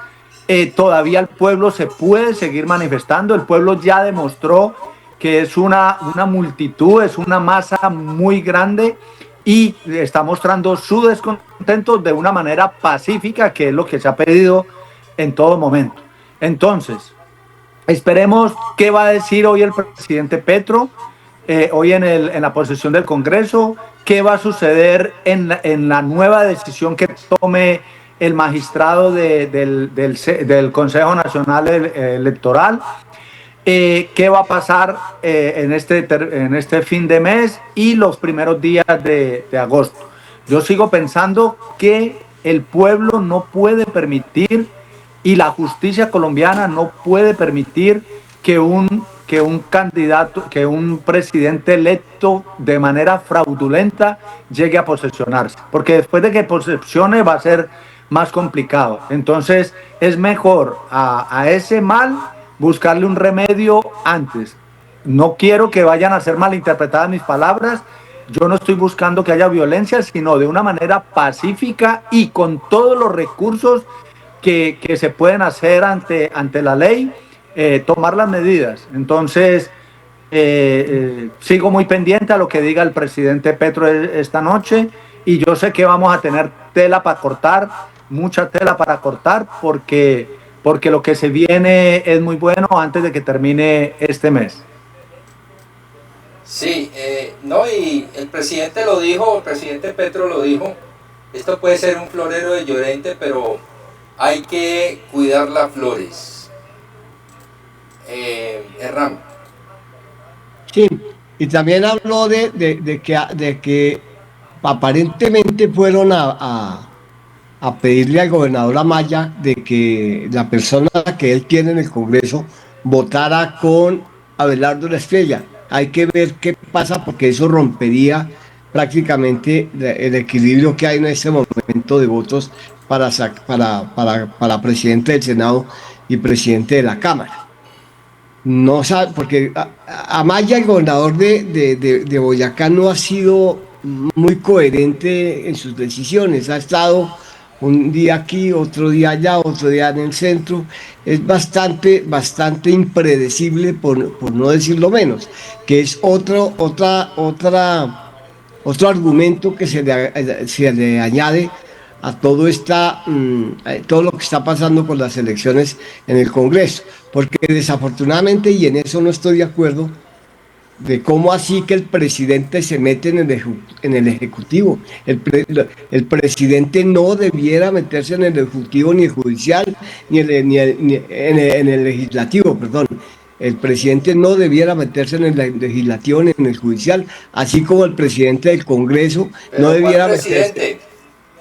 Todavía el pueblo se puede seguir manifestando. El pueblo ya demostró que es una multitud, es una masa muy grande y está mostrando su descontento de una manera pacífica, que es lo que se ha pedido en todo momento. Entonces, esperemos qué va a decir hoy el presidente Petro, hoy en la posesión del Congreso, qué va a suceder en la nueva decisión que tome el magistrado del Consejo Nacional Electoral, qué va a pasar en este fin de mes y los primeros días de agosto. Yo sigo pensando que el pueblo no puede permitir y la justicia colombiana no puede permitir que un candidato, que un presidente electo de manera fraudulenta llegue a posesionarse, porque después de que posesione va a ser más complicado. Entonces es mejor a ese mal buscarle un remedio antes. No quiero que vayan a ser malinterpretadas mis palabras. Yo no estoy buscando que haya violencia, sino de una manera pacífica y con todos los recursos que se pueden hacer ante la ley, tomar las medidas. Entonces, sigo muy pendiente a lo que diga el presidente Petro esta noche y yo sé que vamos a tener tela para cortar, mucha tela para cortar, porque lo que se viene es muy bueno antes de que termine este mes. Sí, no, y el presidente lo dijo, el presidente Petro lo dijo, esto puede ser un florero de Llorente, pero hay que cuidar las flores. Hernán. Sí, y también habló de que aparentemente fueron a pedirle al gobernador Amaya de que la persona que él tiene en el Congreso votara con Abelardo La Estrella. Hay que ver qué pasa porque eso rompería prácticamente el equilibrio que hay en este momento de votos para presidente del Senado y presidente de la Cámara. No sabe, porque Amaya, el gobernador de Boyacá, no ha sido muy coherente en sus decisiones. Ha estado un día aquí, otro día allá, otro día en el centro. Es bastante impredecible, por no decirlo menos, que es otro argumento que se le añade a todo lo que está pasando con las elecciones en el Congreso, porque desafortunadamente, y en eso no estoy de acuerdo, de cómo así que el presidente se mete en el Ejecutivo. El presidente no debiera meterse en el Ejecutivo, ni el Judicial, ni en el Legislativo, perdón. El presidente no debiera meterse en el Legislativo ni en el Judicial, así como el presidente del Congreso no debiera meterse.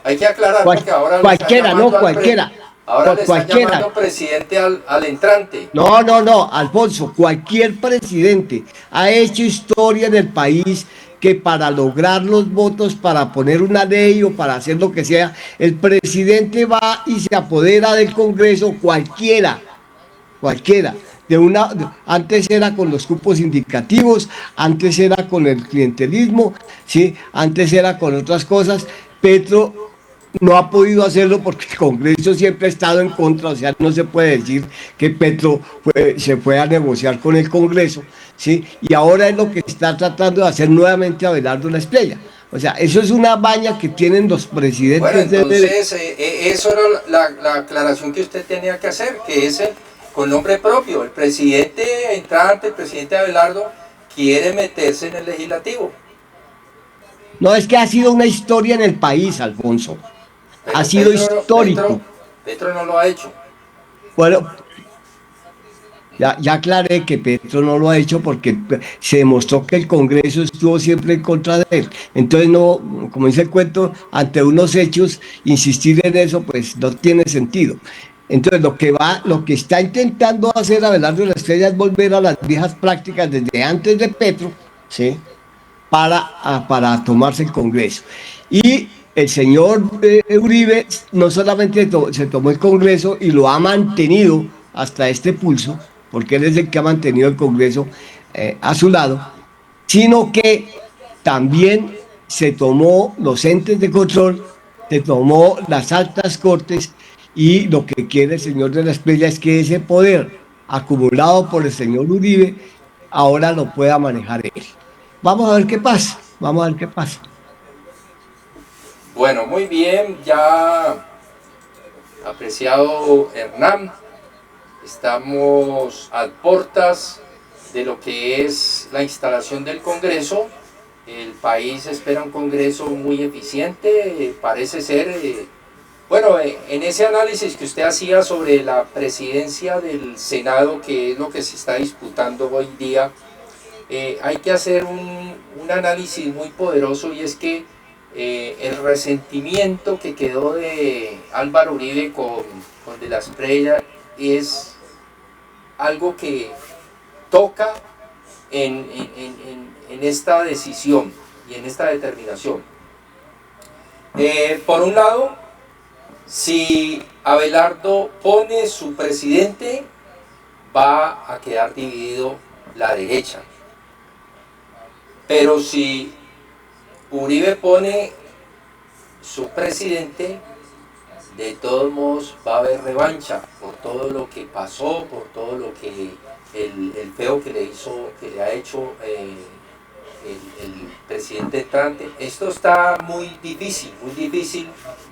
Hay que aclarar porque ahora cualquiera, no cualquiera. Ahora le están Cualquiera. llamando presidente al entrante. No, Alfonso, cualquier presidente ha hecho historia en el país que para lograr los votos, para poner una ley o para hacer lo que sea, el presidente va y se apodera del Congreso, cualquiera. Antes era con los cupos indicativos, antes era con el clientelismo, ¿sí? Antes era con otras cosas. Petro no ha podido hacerlo porque el Congreso siempre ha estado en contra, o sea, no se puede decir que Petro se fue a negociar con el Congreso, ¿sí? Y ahora es lo que está tratando de hacer nuevamente Abelardo La Espriella. O sea, eso es una baña que tienen los Bueno, presidentes entonces eso era la aclaración que usted tenía que hacer, que es con nombre propio. El presidente entrante, el presidente Abelardo, quiere meterse en el legislativo. No, es que ha sido una historia en el país, Alfonso. Pero Ha sido histórico. Petro no lo ha hecho. Bueno, ya aclaré que Petro no lo ha hecho porque se demostró que el Congreso estuvo siempre en contra de él. Entonces, no, como dice el cuento, ante unos hechos, insistir en eso, pues no tiene sentido. Entonces, lo que está intentando hacer Abelardo de la Espriella es volver a las viejas prácticas desde antes de Petro, ¿sí? Para tomarse el Congreso. Y el señor Uribe no solamente se tomó el Congreso y lo ha mantenido hasta este pulso, porque él es el que ha mantenido el Congreso a su lado, sino que también se tomó los entes de control, se tomó las altas cortes, y lo que quiere el señor de la Espriella es que ese poder acumulado por el señor Uribe ahora lo pueda manejar él. Vamos a ver qué pasa, vamos a ver qué pasa. Bueno, muy bien, ya apreciado Hernán, estamos a portas de lo que es la instalación del Congreso. El país espera un Congreso muy eficiente, parece ser. Bueno, en ese análisis que usted hacía sobre la presidencia del Senado, que es lo que se está disputando hoy día, hay que hacer un análisis muy poderoso, y es que el resentimiento que quedó de Álvaro Uribe con De la Espriella es algo que toca en esta decisión y en esta determinación. Por un lado, si Abelardo pone su presidente, va a quedar dividido la derecha. Pero si Uribe pone su presidente, de todos modos va a haber revancha por todo lo que pasó, por todo lo que el feo que le ha hecho el presidente entrante. Esto está muy difícil,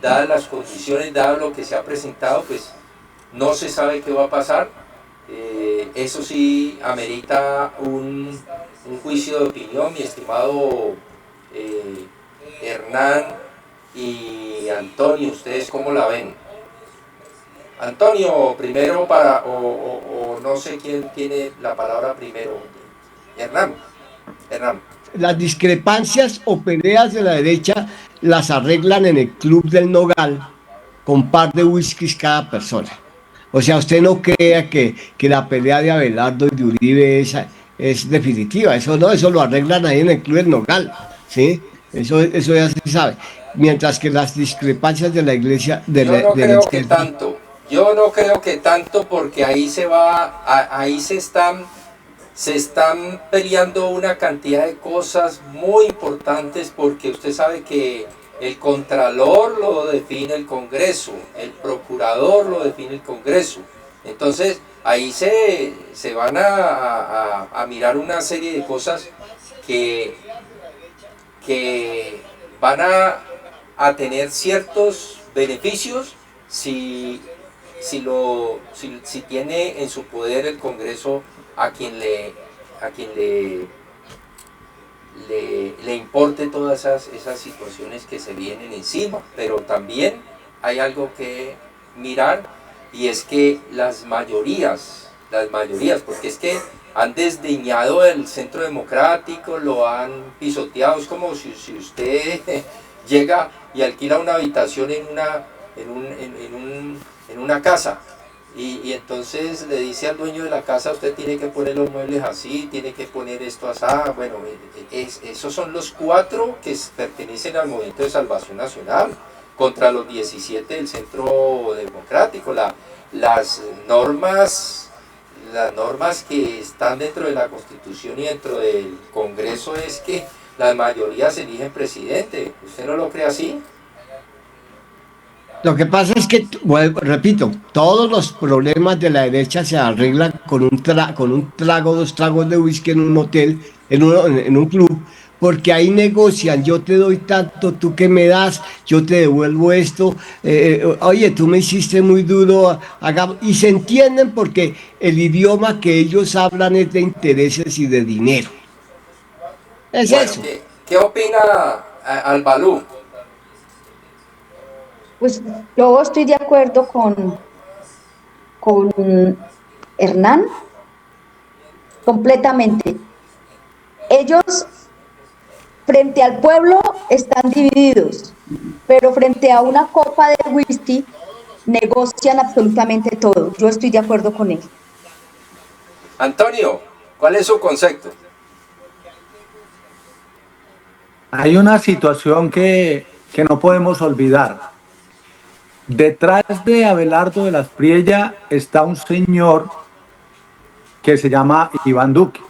dadas las condiciones, dado lo que se ha presentado, pues no se sabe qué va a pasar. Eso sí amerita un juicio de opinión, mi estimado Hernán y Antonio. ¿Ustedes cómo la ven? Antonio, primero o no sé quién tiene la palabra primero. Hernán. Las discrepancias o peleas de la derecha las arreglan en el Club del Nogal con par de whiskies cada persona. O sea, usted no crea que la pelea de Abelardo y de Uribe es definitiva. Eso no, eso lo arreglan ahí en el Club del Nogal, ¿sí? Eso ya se sabe. Mientras que las discrepancias de la iglesia... Yo no creo que tanto, porque ahí se están peleando una cantidad de cosas muy importantes, porque usted sabe que el Contralor lo define el Congreso, el Procurador lo define el Congreso. Entonces ahí se van a mirar una serie de cosas que van a tener ciertos beneficios si tiene en su poder el Congreso a quien le importe todas esas situaciones que se vienen encima. Pero también hay algo que mirar, y es que las mayorías, porque es que han desdeñado el Centro Democrático, lo han pisoteado. Es como si usted llega y alquila una habitación en una casa, y entonces le dice al dueño de la casa: usted tiene que poner los muebles así, tiene que poner esto así. Bueno, esos son los 4 que pertenecen al Movimiento de Salvación Nacional contra los 17 del Centro Democrático. Las normas las normas que están dentro de la Constitución y dentro del Congreso es que las mayorías eligen presidente. ¿Usted no lo cree así? Lo que pasa es que, bueno, repito, todos los problemas de la derecha se arreglan con un trago, dos tragos de whisky en un hotel, en un club, porque ahí negocian, yo te doy tanto, tú que me das, yo te devuelvo esto, oye, tú me hiciste muy duro, y se entienden porque el idioma que ellos hablan es de intereses y de dinero. Es Bueno, eso. ¿qué opina Albalú? Pues yo estoy de acuerdo con Hernán completamente. Ellos frente al pueblo están divididos, pero frente a una copa de whisky negocian absolutamente todo. Yo estoy de acuerdo con él. Antonio, ¿cuál es su concepto? Hay una situación que no podemos olvidar. Detrás de Abelardo de las Priella está un señor que se llama Iván Duque.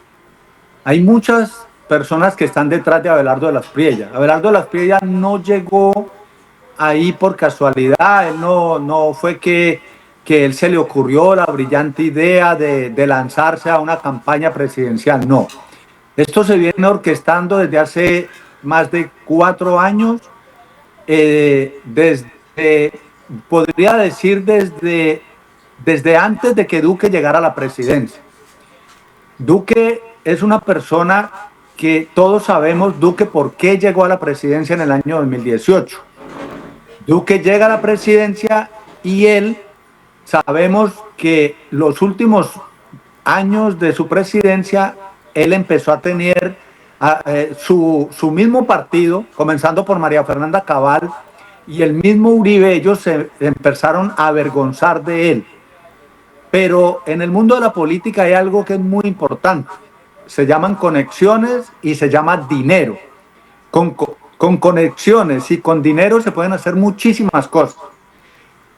Hay muchas personas que están detrás de Abelardo de las Priella. Abelardo de las Priella no llegó ahí por casualidad, él no fue que él se le ocurrió la brillante idea de lanzarse a una campaña presidencial, no. Esto se viene orquestando desde hace más de 4 años, podría decir desde antes de que Duque llegara a la presidencia. Duque es una persona que todos sabemos, Duque, por qué llegó a la presidencia en el año 2018. Duque llega a la presidencia y él, sabemos que los últimos años de su presidencia, él empezó a tener su mismo partido, comenzando por María Fernanda Cabal y el mismo Uribe, ellos se empezaron a avergonzar de él. Pero en el mundo de la política hay algo que es muy importante. Se llaman conexiones y se llama dinero. Con conexiones y con dinero se pueden hacer muchísimas cosas.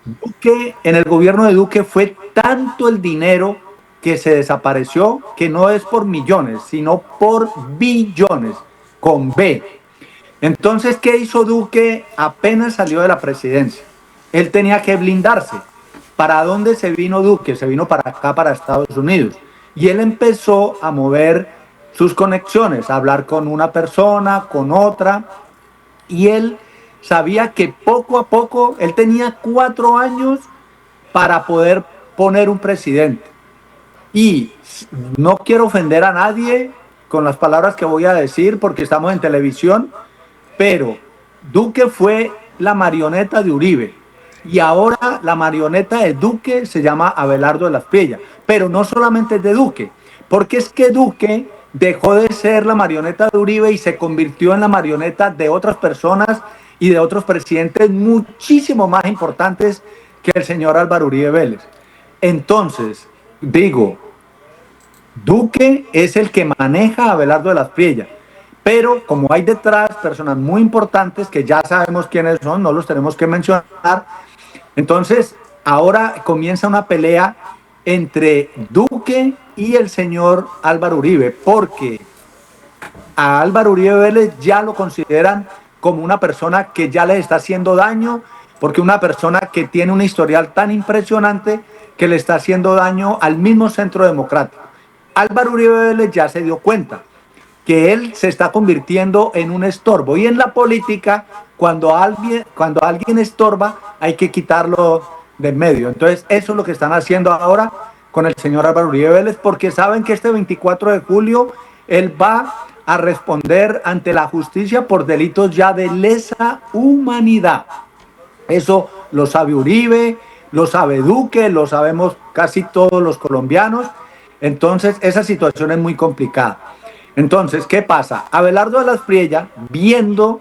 Duque, en el gobierno de Duque fue tanto el dinero que se desapareció, que no es por millones, sino por billones, con B. Entonces, ¿qué hizo Duque apenas salió de la presidencia? Él tenía que blindarse. ¿Para dónde se vino Duque? Se vino para acá, para Estados Unidos. Y él empezó a mover sus conexiones, a hablar con una persona, con otra, y él sabía que poco a poco, él tenía 4 años para poder poner un presidente. Y no quiero ofender a nadie con las palabras que voy a decir porque estamos en televisión, pero Duque fue la marioneta de Uribe y ahora la marioneta de Duque se llama Abelardo de las Priella, pero no solamente es de Duque, porque es que Duque dejó de ser la marioneta de Uribe y se convirtió en la marioneta de otras personas y de otros presidentes muchísimo más importantes que el señor Álvaro Uribe Vélez. Entonces, digo, Duque es el que maneja a Abelardo de las Priella, pero como hay detrás personas muy importantes que ya sabemos quiénes son, no los tenemos que mencionar, entonces ahora comienza una pelea entre Duque y el señor Álvaro Uribe, porque a Álvaro Uribe Vélez ya lo consideran como una persona que ya le está haciendo daño, porque una persona que tiene un historial tan impresionante que le está haciendo daño al mismo Centro Democrático. Álvaro Uribe Vélez ya se dio cuenta que él se está convirtiendo en un estorbo. Y en la política, cuando alguien estorba, hay que quitarlo del medio. Entonces, eso es lo que están haciendo ahora con el señor Álvaro Uribe Vélez, porque saben que este 24 de julio él va a responder ante la justicia por delitos ya de lesa humanidad. Eso lo sabe Uribe, lo sabe Duque, lo sabemos casi todos los colombianos. Entonces, esa situación es muy complicada. Entonces, ¿qué pasa? Abelardo de las Priella, viendo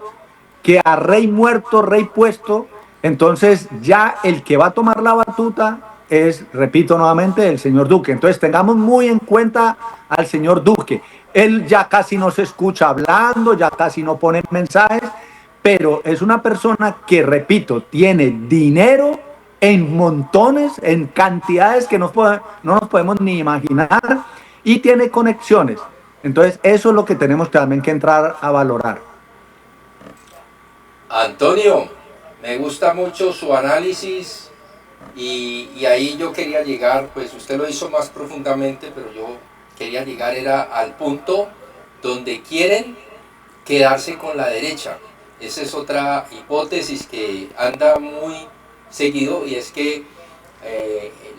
que a rey muerto, rey puesto, entonces ya el que va a tomar la batuta es, repito nuevamente, el señor Duque. Entonces, tengamos muy en cuenta al señor Duque. Él ya casi no se escucha hablando, ya casi no pone mensajes, pero es una persona que, repito, tiene dinero en montones, en cantidades que no nos podemos ni imaginar, y tiene conexiones. Entonces, eso es lo que tenemos también que entrar a valorar. Antonio, me gusta mucho su análisis y ahí yo quería llegar, pues usted lo hizo más profundamente, pero yo quería llegar era al punto donde quieren quedarse con la derecha. Esa es otra hipótesis que anda muy seguido, y es que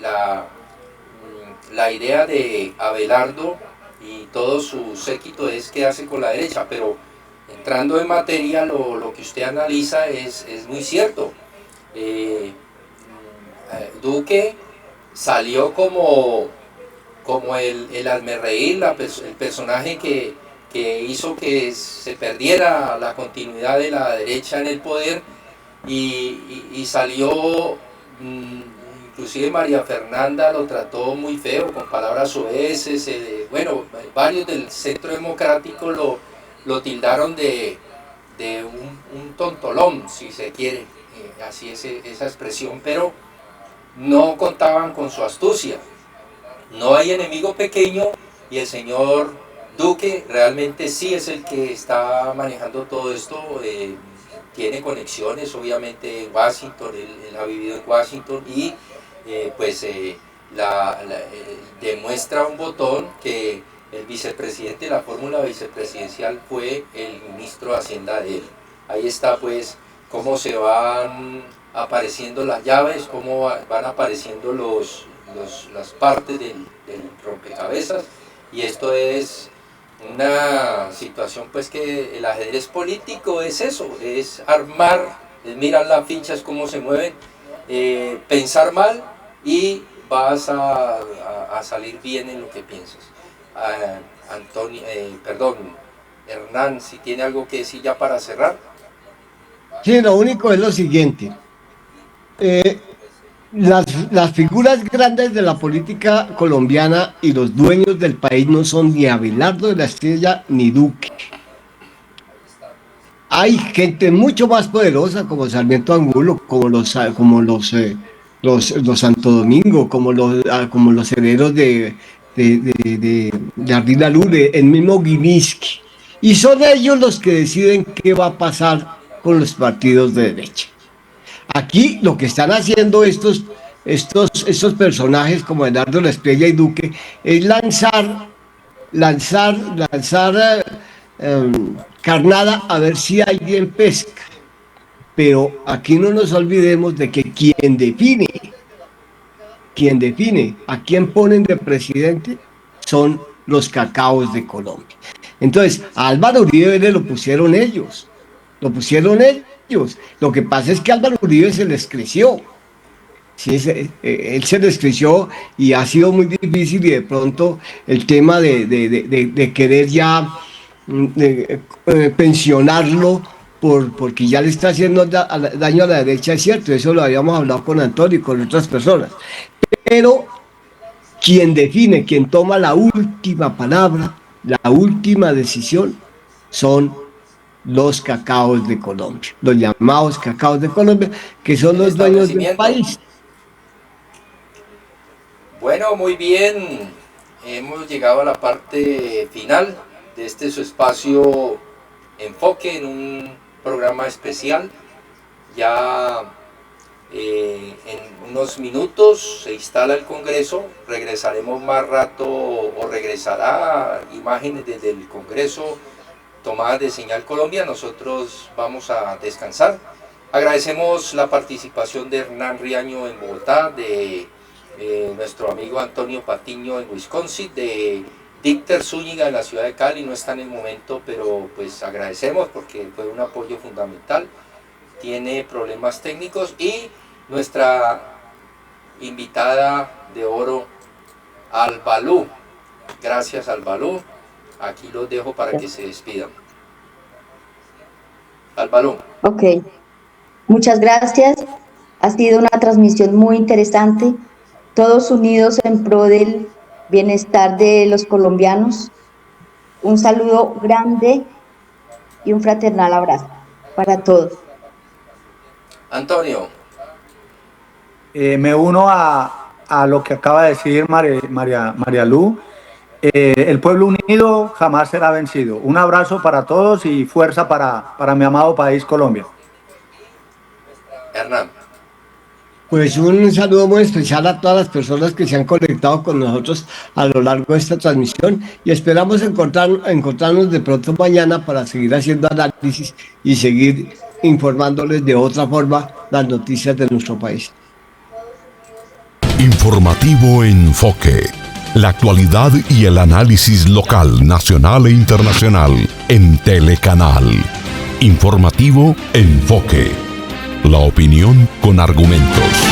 la idea de Abelardo y todo su séquito es quedarse con la derecha, pero entrando en materia, lo que usted analiza es muy cierto. Duque salió como el hazmerreír, el personaje que hizo que se perdiera la continuidad de la derecha en el poder, y salió, inclusive María Fernanda lo trató muy feo, con palabras soeces, bueno, varios del Centro Democrático lo tildaron de un tontolón, si se quiere, así es esa expresión, pero no contaban con su astucia. No hay enemigo pequeño, y el señor Duque realmente sí es el que está manejando todo esto. Tiene conexiones obviamente en Washington, él ha vivido en Washington, y demuestra un botón que el vicepresidente de la fórmula vicepresidencial fue el ministro de Hacienda de él. Ahí está pues cómo se van apareciendo las llaves, cómo van apareciendo las partes del rompecabezas, y esto es una situación pues que el ajedrez político es eso, es armar, es mirar las fichas cómo se mueven, pensar mal y vas a salir bien en lo que piensas. Antonio, Hernán, si tiene algo que decir ya para cerrar. Sí, lo único es lo siguiente. Las figuras grandes de la política colombiana y los dueños del país no son ni Abelardo de la Estrella ni Duque. Hay gente mucho más poderosa como Sarmiento Angulo, como los Santo Domingo, como los herederos de Ardila Lure, el mismo Gilinski. Y son ellos los que deciden qué va a pasar con los partidos de derecha. Aquí lo que están haciendo estos personajes como Eduardo La Estrella y Duque es lanzar carnada a ver si alguien pesca. Pero aquí no nos olvidemos de que quien define a quién ponen de presidente son los cacaos de Colombia. Entonces, a Álvaro Uribe lo pusieron ellos. Lo que pasa es que Álvaro Uribe se les creció. Sí, él se les creció y ha sido muy difícil, y de pronto el tema de querer ya pensionarlo porque ya le está haciendo daño a la derecha, es cierto, eso lo habíamos hablado con Antonio y con otras personas. Pero quien define, quien toma la última palabra, la última decisión, son los cacaos de Colombia, los llamados cacaos de Colombia, que son los dueños del país. Bueno, muy bien, hemos llegado a la parte final de este su espacio Enfoque, en un programa especial. Ya en unos minutos se instala el Congreso, regresaremos más rato, o regresará imágenes desde el Congreso tomadas de Señal Colombia. Nosotros vamos a descansar. Agradecemos la participación de Hernán Riaño en Bogotá, de nuestro amigo Antonio Patiño en Wisconsin, de Dicter Zúñiga en la ciudad de Cali. No está en el momento, pero pues agradecemos porque fue un apoyo fundamental. Tiene problemas técnicos, y nuestra invitada de oro, Albalú. Gracias, Albalú. Aquí los dejo para que se despidan. Albalú. Ok, muchas gracias. Ha sido una transmisión muy interesante. Todos unidos en pro del bienestar de los colombianos. Un saludo grande y un fraternal abrazo para todos. Antonio. Me uno a lo que acaba de decir María Lu. El pueblo unido jamás será vencido. Un abrazo para todos y fuerza para mi amado país Colombia. Hernán. Pues un saludo muy especial a todas las personas que se han conectado con nosotros a lo largo de esta transmisión y esperamos encontrarnos de pronto mañana para seguir haciendo análisis y seguir informándoles de otra forma las noticias de nuestro país. Informativo Enfoque. La actualidad y el análisis local, nacional e internacional en Telecanal. Informativo Enfoque. La opinión con argumentos.